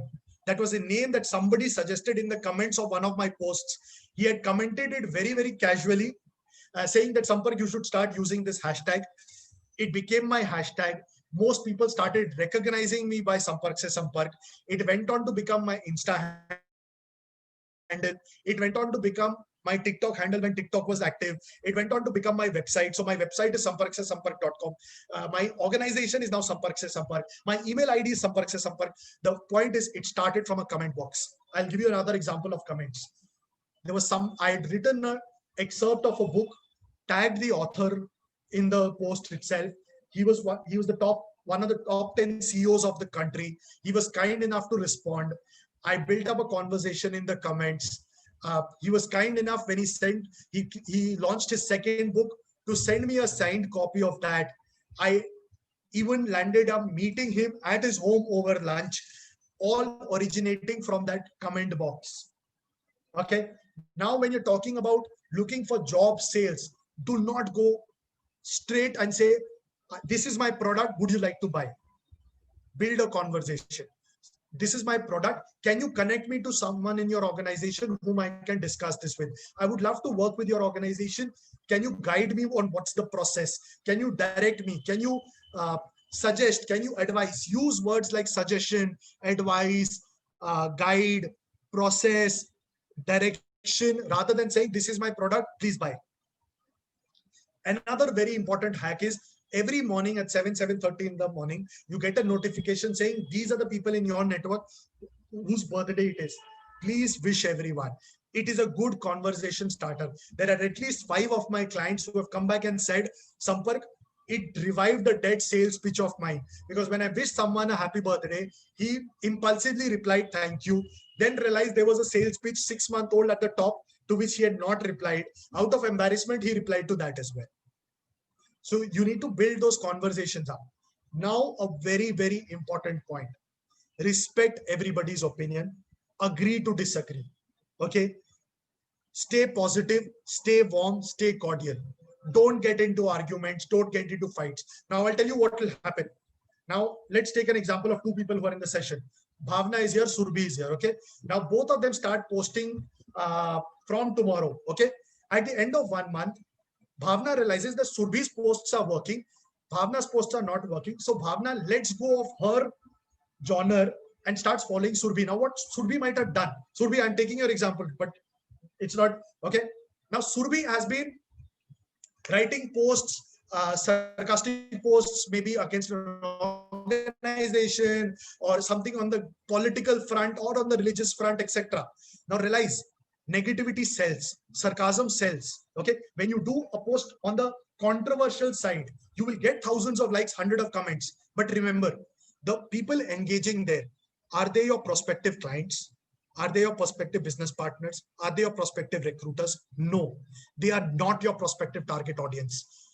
That was a name that somebody suggested in the comments of one of my posts. He had commented it very, very casually, saying that Sampark, you should start using this hashtag. It became my hashtag. Most people started recognizing me by Sampark Se Sampark. It went on to become my Insta handle. It went on to become my TikTok handle when TikTok was active. It went on to become my website. So my website is samparksesampark.com. My organization is now Sampark Se Sampark. My email ID is Sampark Se Sampark. The point is, it started from a comment box. I'll give you another example of comments. There was I had written an excerpt of a book, tagged the author in the post itself. He was one of the top 10 CEOs of the country. He was kind enough to respond. I built up a conversation in the comments. He was kind enough when he launched his second book to send me a signed copy of that. I even landed up meeting him at his home over lunch, all originating from that comment box. Okay. Now, when you're talking about looking for job sales, do not go straight and say, this is my product, would you like to buy? Build a conversation. This is my product. Can you connect me to someone in your organization whom I can discuss this with? I would love to work with your organization. Can you guide me on what's the process? Can you direct me? Can you suggest? Can you advise? Use words like suggestion, advice, guide, process, direction, rather than saying, this is my product, please buy. Another very important hack is, every morning at 7:30 in the morning, you get a notification saying, these are the people in your network whose birthday it is. Please wish everyone. It is a good conversation starter. There are at least 5 of my clients who have come back and said, Sampark, it revived a dead sales pitch of mine. Because when I wished someone a happy birthday, he impulsively replied, thank you. Then realized there was a sales pitch 6-month-old at the top to which he had not replied. Out of embarrassment, he replied to that as well. So you need to build those conversations up. Now, a very, very important point. Respect everybody's opinion. Agree to disagree. Okay? Stay positive, stay warm, stay cordial. Don't get into arguments. Don't get into fights. Now, I'll tell you what will happen. Now, let's take an example of 2 people who are in the session. Bhavna is here, Surbhi is here. Okay? Now, both of them start posting from tomorrow. Okay? At the end of 1 month, Bhavna realizes that Surbhi's posts are working, Bhavna's posts are not working. So Bhavna lets go of her genre and starts following Surbhi. Now, what Surbhi might have done, Surbhi, I'm taking your example, but it's not, okay? Now, Surbhi has been writing posts, sarcastic posts, maybe against an organization or something on the political front or on the religious front, etc. Now, realize, negativity sells, sarcasm sells. Okay, when you do a post on the controversial side, you will get thousands of likes, hundreds of comments. But remember, the people engaging there, are they your prospective clients? Are they your prospective business partners? Are they your prospective recruiters? No, they are not your prospective target audience.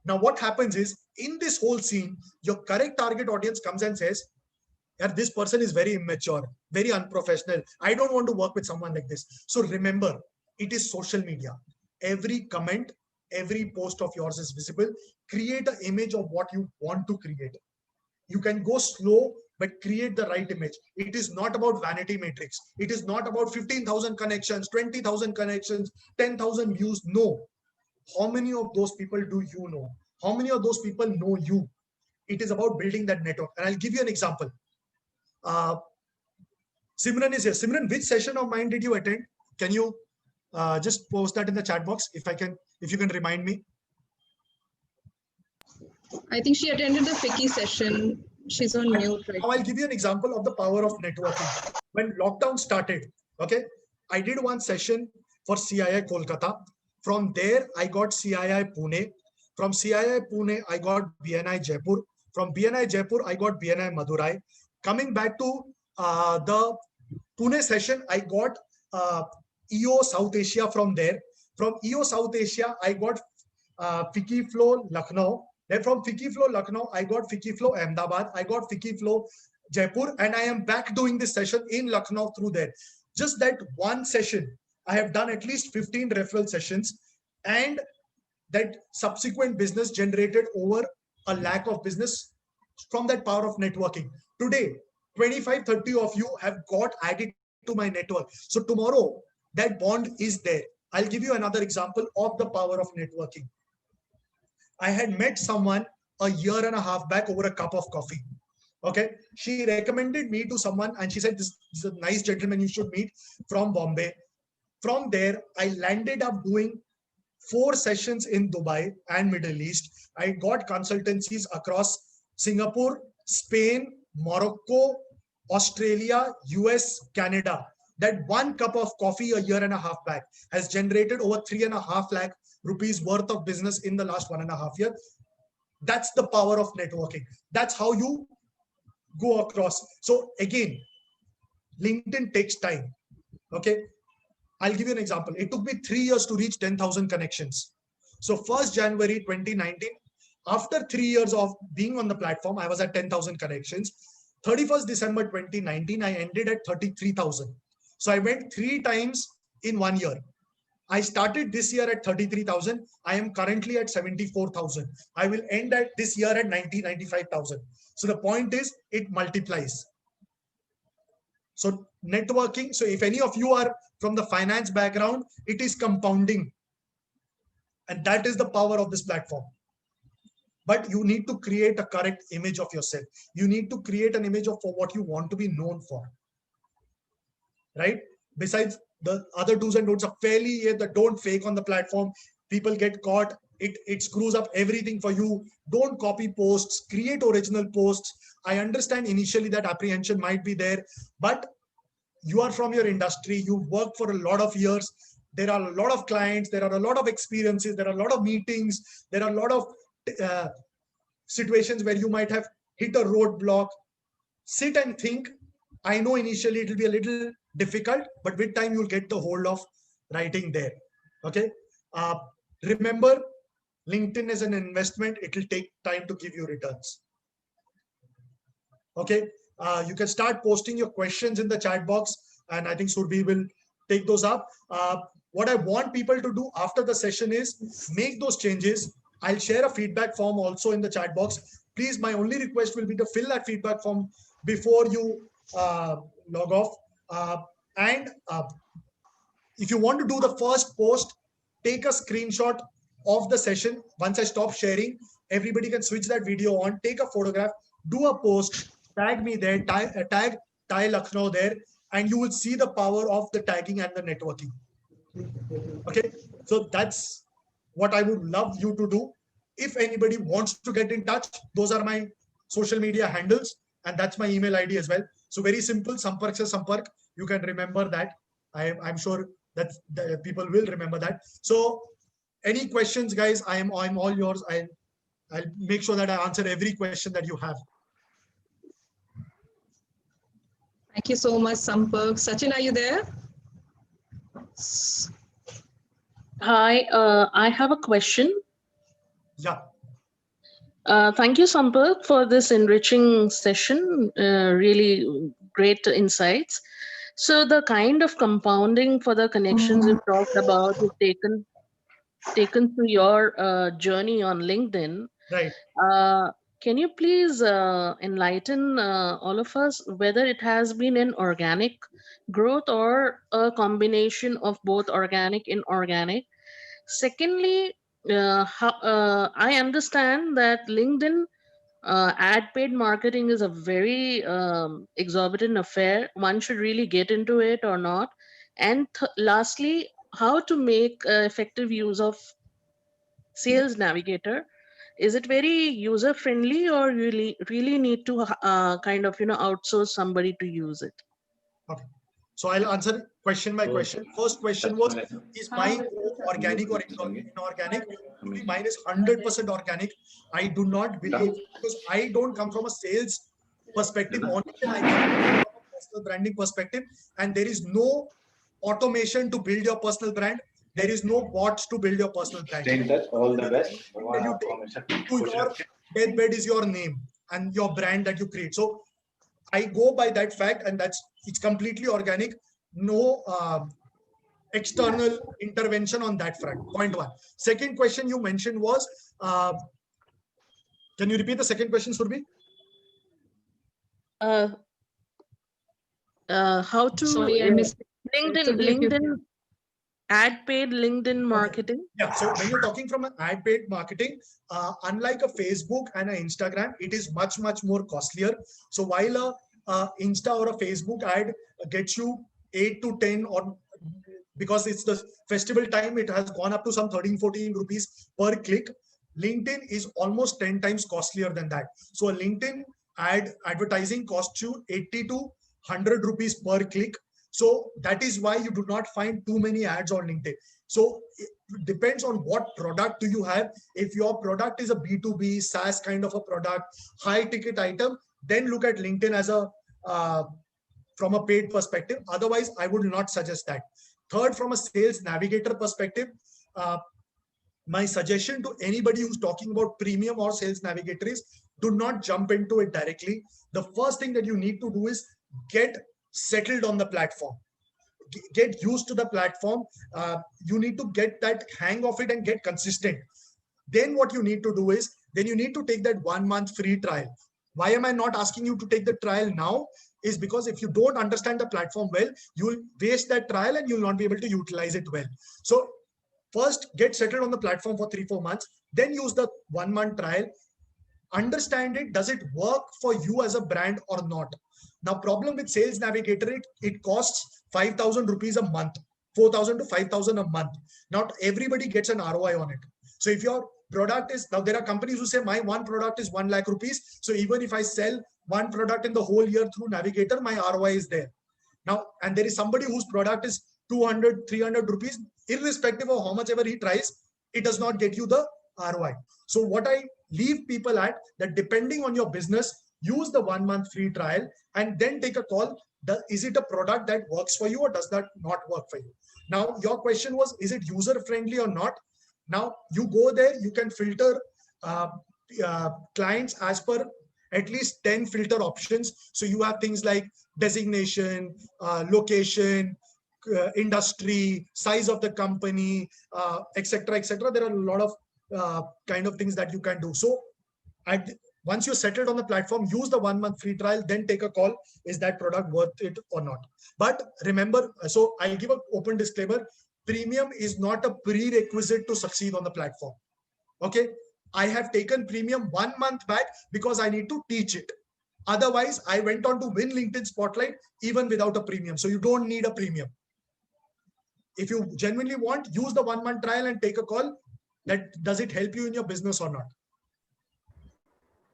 Now, what happens is, in this whole scene, your correct target audience comes and says, this person is very immature, very unprofessional. I don't want to work with someone like this. So remember, it is social media. Every comment, every post of yours is visible. Create an image of what you want to create. You can go slow, but create the right image. It is not about vanity matrix. It is not about 15,000 connections, 20,000 connections, 10,000 views. No. How many of those people do you know? How many of those people know you? It is about building that network. And I'll give you an example. Simran is here. Simran, which session of mine did you attend? Can you just post that in the chat box if you can remind me? I think she attended the FICCI session. She's on mute right now. I'll give you an example of the power of networking. When lockdown started, okay, I did one session for CII Kolkata. From there, I got CII Pune. From CII Pune, I got BNI Jaipur. From BNI Jaipur, I got BNI Madurai. Coming back to the Pune session, I got EO South Asia from there. From EO South Asia, I got FikiFlow Lucknow. Then from FikiFlow Lucknow, I got FikiFlow Ahmedabad. I got FikiFlow Jaipur, and I am back doing this session in Lucknow through there. Just that one session, I have done at least 15 referral sessions, and that subsequent business generated over a lakh of business from that power of networking. Today, 25-30 of you have got added to my network. So tomorrow, that bond is there. I'll give you another example of the power of networking. I had met someone a year and a half back over a cup of coffee. Okay, she recommended me to someone, and she said, this is a nice gentleman you should meet from Bombay. From there, I landed up doing 4 sessions in Dubai and Middle East. I got consultancies across Singapore, Spain, Morocco, Australia, US, Canada. That one cup of coffee a year and a half back has generated over 3.5 lakh rupees worth of business in the last 1.5 years. That's the power of networking. That's how you go across. So again, LinkedIn takes time. Okay, I'll give you an example. It took me 3 years to reach 10,000 connections. So 1st January 2019, after 3 years of being on the platform, I was at 10,000 connections. 31st December 2019, I ended at 33,000. So I went 3 times in 1 year. I started this year at 33,000. I am currently at 74,000. I will end at this year at 95,000. So the point is, it multiplies. So networking. So if any of you are from the finance background, it is compounding. And that is the power of this platform. But you need to create a correct image of yourself. You need to create an image of for what you want to be known for. Right? Besides, the other do's and don'ts are fairly, don't fake on the platform. People get caught. It screws up everything for you. Don't copy posts, create original posts. I understand initially that apprehension might be there, but you are from your industry. You've worked for a lot of years. There are a lot of clients. There are a lot of experiences. There are a lot of meetings. There are a lot of situations where you might have hit a roadblock. Sit and think. I know initially it will be a little difficult, but with time you'll get the hold of writing there. Okay. Remember, LinkedIn is an investment. It will take time to give you returns. Okay. You can start posting your questions in the chat box, and I think Surbhi will take those up. What I want people to do after the session is make those changes. I'll share a feedback form also in the chat box. Please, my only request will be to fill that feedback form before you log off. If you want to do the first post, take a screenshot of the session. Once I stop sharing, everybody can switch that video on, take a photograph, do a post, tag me there, tag Thai Lucknow there, and you will see the power of the tagging and the networking. Okay, so that's what I would love you to do. If anybody wants to get in touch, those are my social media handles, and that's my email ID as well. So very simple, Sampark se Sampark. You can remember that. I'm sure that people will remember that. So any questions, guys, I'm all yours. I'll make sure that I answer every question that you have. Thank you so much, Sampark. Sachin, are you there? Hi, I have a question. Yeah. Thank you, Sampark, for this enriching session. Really great insights. So the kind of compounding for the connections you talked about, you've taken through your journey on LinkedIn. Right. Can you please enlighten all of us whether it has been an organic growth or a combination of both organic and inorganic? Secondly, I understand that LinkedIn ad paid marketing is a very exorbitant affair. One should really get into it or not. And lastly, how to make effective use of Sales Navigator. Is it very user friendly, or you really need to kind of outsource somebody to use it? Okay. So I'll answer question by question. First question was, is my organic or inorganic? Mine is 100% organic. I do not believe, because I don't come from a sales perspective, only I come from a personal branding perspective, and there is no automation to build your personal brand. There is no bots to build your personal brand. Stay in touch. All the best. That you take to your deathbed is your name and your brand that you create. So I go by that fact, and it's completely organic. No external intervention on that front. Point one. Second question you mentioned was, can you repeat the second question, Surbhi? How to Sorry, I missed it. LinkedIn ad paid LinkedIn marketing. Yeah, so when you're talking from an ad paid marketing, unlike a Facebook and an Instagram, it is much more costlier. So while a Insta or a Facebook ad gets you 8 to 10, or because it's the festival time, it has gone up to some 13-14 rupees per click. LinkedIn is almost 10 times costlier than that. So a LinkedIn advertising costs you 80 to 100 rupees per click. So that is why you do not find too many ads on LinkedIn. So it depends on what product do you have. If your product is a B2B SaaS kind of a product, high ticket item, then look at LinkedIn as a from a paid perspective. Otherwise, I would not suggest that. Third, from a sales navigator perspective, my suggestion to anybody who's talking about premium or sales navigator is, do not jump into it directly. The first thing that you need to do is get settled on the platform. Get used to the platform. You need to get that hang of it and get consistent. Then what you need to do is, then you need to take that 1 month free trial. Why am I not asking you to take the trial now? Is because if you don't understand the platform well, you will waste that trial and you'll not be able to utilize it well. So first, get settled on the platform for 3-4 months, then use the 1 month trial. Understand it. Does it work for you as a brand or not? Now, problem with Sales Navigator, it costs 5,000 rupees a month, 4,000 to 5,000 a month. Not everybody gets an ROI on it. So if your product is, now there are companies who say my one product is 1 lakh rupees. So even if I sell one product in the whole year through Navigator, my ROI is there. Now, and there is somebody whose product is 200, 300 rupees, irrespective of how much ever he tries, it does not get you the ROI. So what I leave people at, that depending on your business, use the 1 month free trial and then take a call. Is it a product that works for you or does that not work for you? Now, your question was, is it user friendly or not? Now, you go there, you can filter clients as per at least 10 filter options. So you have things like designation, location, industry, size of the company, etc., etc. There are a lot of kind of things that you can do. So once you're settled on the platform, use the 1 month free trial, then take a call. Is that product worth it or not? But remember, so I'll give an open disclaimer. Premium is not a prerequisite to succeed on the platform. Okay. I have taken premium 1 month back because I need to teach it. Otherwise, I went on to win LinkedIn Spotlight even without a premium. So you don't need a premium. If you genuinely want, use the 1 month trial and take a call. That does it help you in your business or not?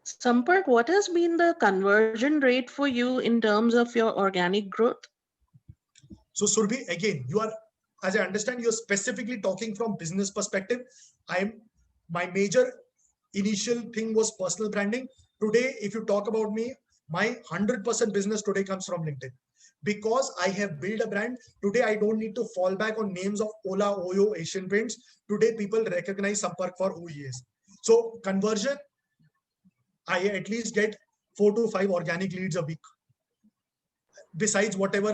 Sampath, what has been the conversion rate for you in terms of your organic growth? So Surbhi, again, you are, as I understand, you're specifically talking from business perspective. My major initial thing was personal branding. Today, if you talk about me, my 100% business today comes from LinkedIn. Because I have built a brand, today I don't need to fall back on names of Ola, Oyo, Asian Paints. Today, people recognize Sampath for who he is. So conversion, I at least get 4 to 5 organic leads a week. Besides whatever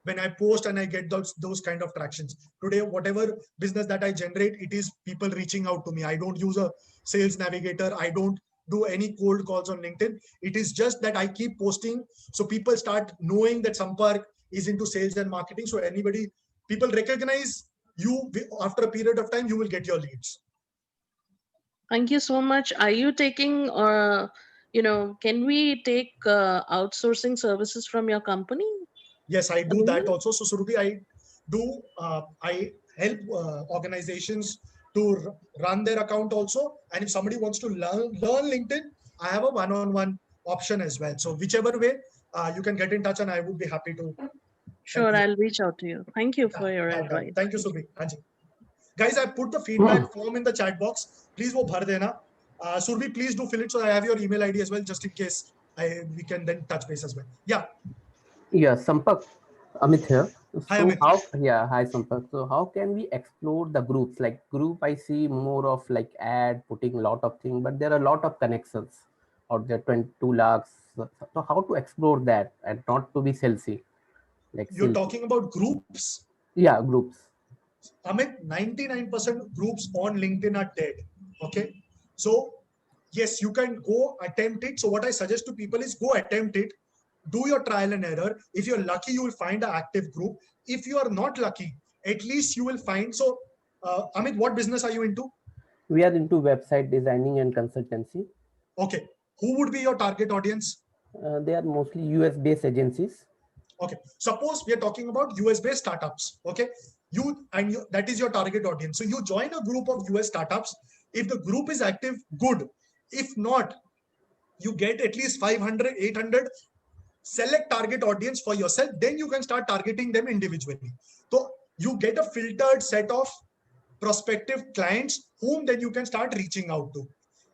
when I post and I get those kind of tractions. Today, whatever business that I generate, it is people reaching out to me. I don't use a sales navigator. I don't do any cold calls on LinkedIn. It is just that I keep posting. So people start knowing that Sampath is into sales and marketing. So people recognize you. After a period of time, you will get your leads. Thank you so much. Are you taking, can we take outsourcing services from your company? Yes, I do that also. So Surbhi, I help organizations to run their account also. And if somebody wants to learn LinkedIn, I have a one-on-one option as well. So whichever way, you can get in touch and I would be happy to. Sure, I'll reach out to you. Thank you for your advice. Thank you, Surbhi. Guys, I put the feedback form in the chat box. Please wo bhar dena. Surbhi, please do fill it so I have your email ID as well, just in case we can then touch base as well. Yeah. Yeah, Sampath, Amit here. Hi, So Amit. hi Sampak. So how can we explore the groups? Like group, I see more of like ad, putting a lot of things, but there are a lot of connections out there, 22 lakhs. So how to explore that and not to be salesy, like You're salesy. talking about groups. Yeah, groups. Amit, 99% groups on LinkedIn are dead. Okay. So yes, you can go attempt it. So what I suggest to people is go attempt it. Do your trial and error. If you're lucky, you will find an active group. If you are not lucky, at least you will find. So, Amit, what business are you into? We are into website designing and consultancy. Okay. Who would be your target audience? They are mostly US based agencies. Okay. Suppose we are talking about US based startups. Okay. That is your target audience. So you join a group of US startups. If the group is active, good. If not, you get at least 500, 800, select target audience for yourself. Then you can start targeting them individually. So you get a filtered set of prospective clients whom then you can start reaching out to.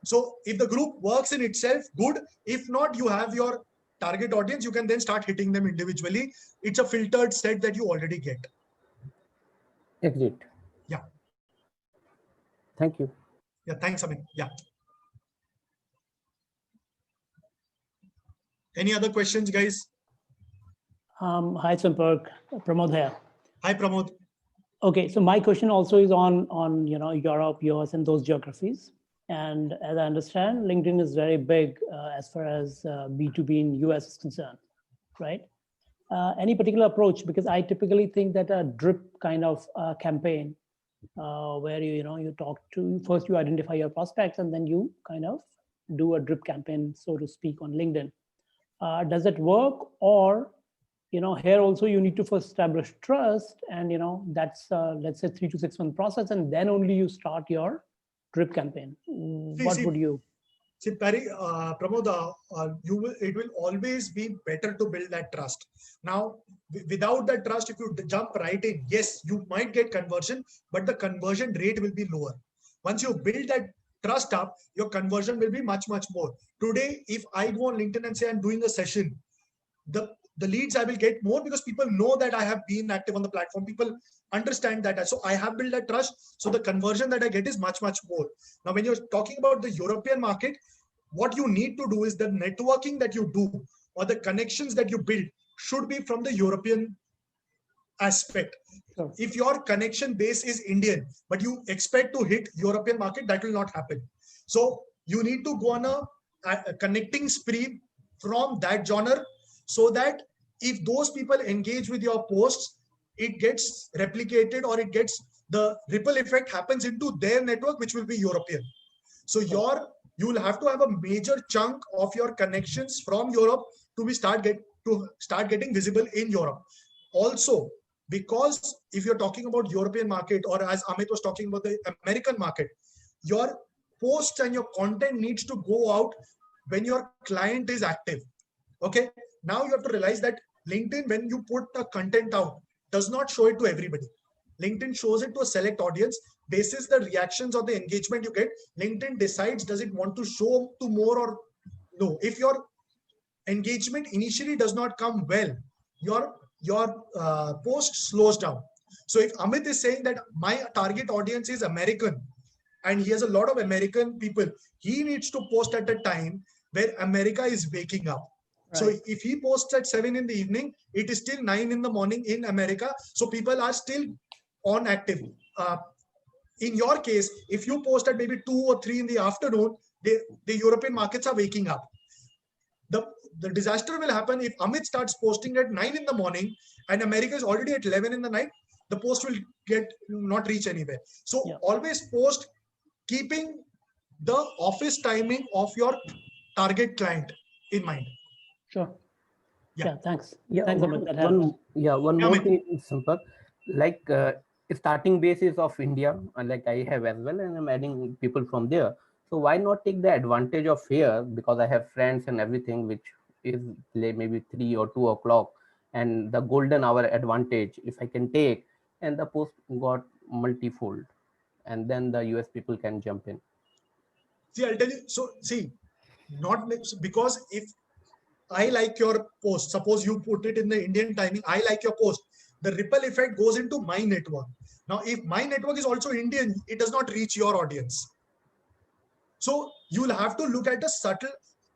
So if the group works in itself, good. If not, you have your target audience, you can then start hitting them individually. It's a filtered set that you already get. Exit. Yeah. Thank you. Yeah. Thanks, Amit. Yeah. Any other questions, guys? Hi, Sampark. Pramod here. Hi, Pramod. Okay, so my question also is on Europe, US, and those geographies. And as I understand, LinkedIn is very big as far as B2B in US is concerned, right? Any particular approach? Because I typically think that a drip kind of campaign where you talk to, first you identify your prospects and then you kind of do a drip campaign, so to speak, on LinkedIn. Does it work? Or here also you need to first establish trust, and that's let's say 3 to 6 month process, and then only you start your drip campaign. What would you? See, Pramod, it will always be better to build that trust. Now, without that trust, if you jump right in, yes, you might get conversion, but the conversion rate will be lower. Once you build that trust up, your conversion will be much, much more. Today, if I go on LinkedIn and say I'm doing a session, the leads I will get more because people know that I have been active on the platform. People understand that. So I have built that trust. So the conversion that I get is much, much more. Now, when you're talking about the European market, what you need to do is the networking that you do or the connections that you build should be from the European aspect. Sure. If your connection base is Indian, but you expect to hit European market, that will not happen. So you need to go on a connecting spree from that genre, so that if those people engage with your posts, it gets replicated, or it gets the ripple effect happens into their network, which will be European. So you will have to have a major chunk of your connections from Europe to start getting visible in Europe. Also, because if you're talking about European market, or as Amit was talking about the American market, your posts and your content needs to go out when your client is active. Okay. Now you have to realize that LinkedIn, when you put the content out, does not show it to everybody. LinkedIn shows it to a select audience. Basis the reactions or the engagement you get, LinkedIn decides, does it want to show to more or no. If your engagement initially does not come well, your post slows down. So if Amit is saying that my target audience is American and he has a lot of American people, he needs to post at a time where America is waking up. Right. So if he posts at 7 in the evening, it is still 9 in the morning in America. So people are still on active. In your case, if you post at maybe 2 or 3 in the afternoon, the European markets are waking up. The disaster will happen if Amit starts posting at 9 in the morning and America is already at 11 in the night. The post will not reach anywhere. So always post keeping the office timing of your target client in mind. Sure. Yeah. Thanks. Yeah, thanks, Amit. That helps. one more thing, Sampak. Like starting basis of India, like I have as well, and I'm adding people from there. So why not take the advantage of here? Because I have friends and everything, which is maybe 3 or 2 o'clock, and the golden hour advantage, if I can take, and the post got multifold, and then the US people can jump in. See, I'll tell you. So see, not because if I like your post. Suppose you put it in the Indian timing, I like your post. The ripple effect goes into my network. Now, if my network is also Indian, it does not reach your audience. So you will have to look at a subtle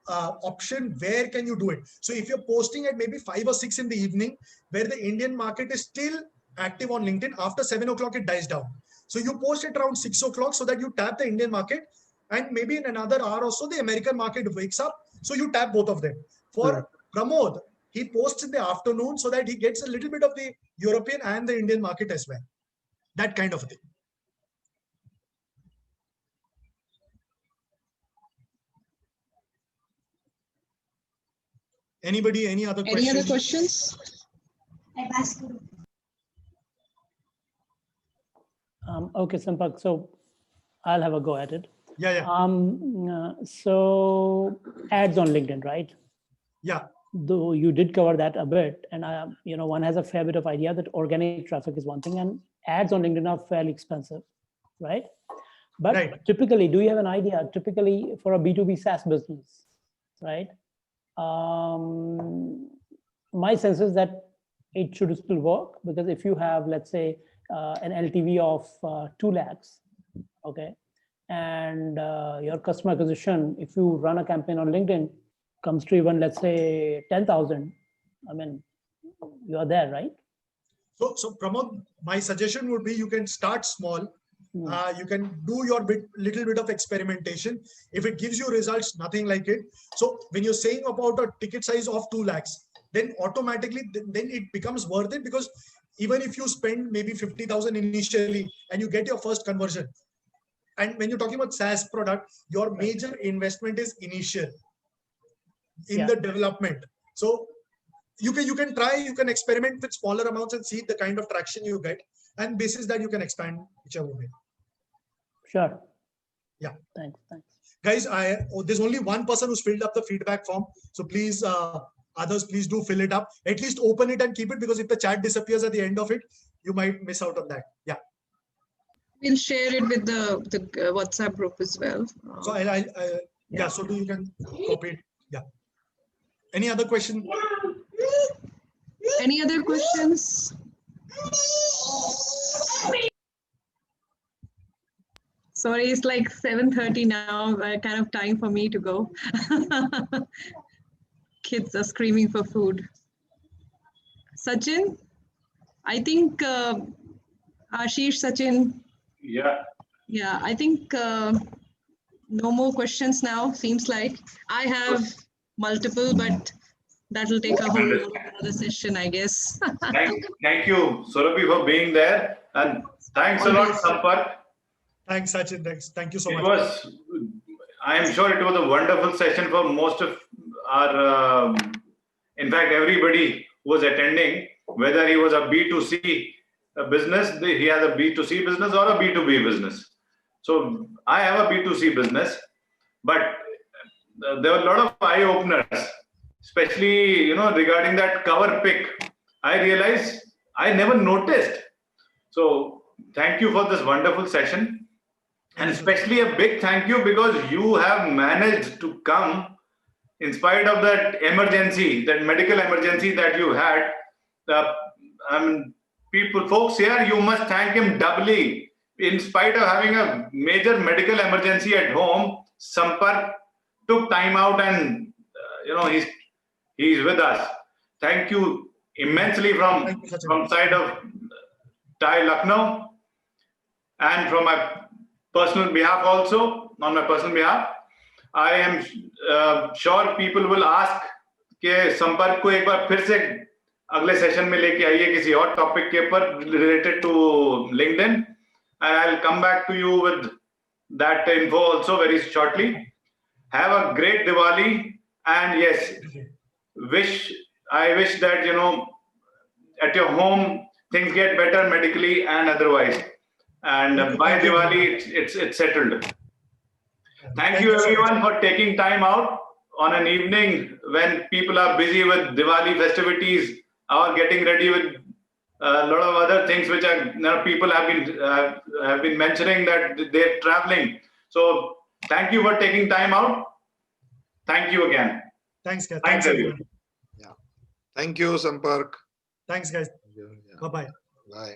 option. Where can you do it? So if you're posting at maybe 5 or 6 in the evening, where the Indian market is still active on LinkedIn, after 7 o'clock, it dies down. So you post it around 6 o'clock so that you tap the Indian market, and maybe in another hour or so, the American market wakes up. So you tap both of them. For Pramod, he posts in the afternoon so that he gets a little bit of the European and the Indian market as well. That kind of thing. Anybody, any other questions? Any other questions? Okay, Sampak, so I'll have a go at it. Yeah. So ads on LinkedIn, right? Yeah. Though you did cover that a bit, and one has a fair bit of idea that organic traffic is one thing, and ads on LinkedIn are fairly expensive, right? But Right. typically, do you have an idea? Typically, for a B2B SaaS business, right? My sense is that it should still work, because if you have, let's say, an LTV of 2 lakhs, okay, and your customer acquisition, if you run a campaign on LinkedIn, comes to even, let's say, 10,000, I mean, you are there, right? So Pramod, my suggestion would be you can start small. You can do your little bit of experimentation. If it gives you results, nothing like it. So when you're saying about a ticket size of 2 lakhs, then automatically then it becomes worth it, because even if you spend maybe 50,000 initially and you get your first conversion, and when you're talking about SaaS product, your major investment is initial in the development. So you can try, you can experiment with smaller amounts and see the kind of traction you get, and basis that you can expand whichever way. Sure. Yeah. Thanks. Guys, there's only one person who's filled up the feedback form. So please, others, please do fill it up. At least open it and keep it, because if the chat disappears at the end of it, you might miss out on that. Yeah. We'll share it with the WhatsApp group as well. So yeah, so you can copy it. Yeah. Any other question? Any other questions? Sorry, it's like 7:30 now. Kind of time for me to go. Kids are screaming for food. Sachin, I think Ashish, Sachin. Yeah. Yeah, I think no more questions now. Seems like I have multiple, but that will take a whole other session, I guess. Thank you, Surabhi, for being there, and thanks a lot, Sampark. Thanks, Sachin. Thank you so much. I am sure it was a wonderful session for most of our, in fact, everybody who was attending, whether he was a B2C business, he has a B2C business or a B2B business. So I have a B2C business, but there were a lot of eye openers, especially, regarding that cover pic. I realized I never noticed. So thank you for this wonderful session. And especially a big thank you, because you have managed to come in spite of that emergency, that medical emergency that you had. Folks here, you must thank him doubly. In spite of having a major medical emergency at home, Sampark took time out, and he's with us. Thank you immensely from side of TiE Lucknow, and from my personal behalf also, on my personal behalf. I am sure people will ask कि संपर्क को एक बार फिर से अगले session में लेके आइए किसी और टॉपिक के ऊपर related to LinkedIn. I'll come back to you with that info also very shortly. Have a great Diwali, and yes, I wish that at your home things get better medically and otherwise. And by Diwali, it's settled. Thank you everyone for taking time out on an evening when people are busy with Diwali festivities or getting ready with a lot of other things which people have been mentioning that they're traveling. So thank you for taking time out. Thank you again. Thanks, guys. Thanks, everyone. Thank you, Sampark. Thanks, guys. Yeah. Bye-bye. Bye.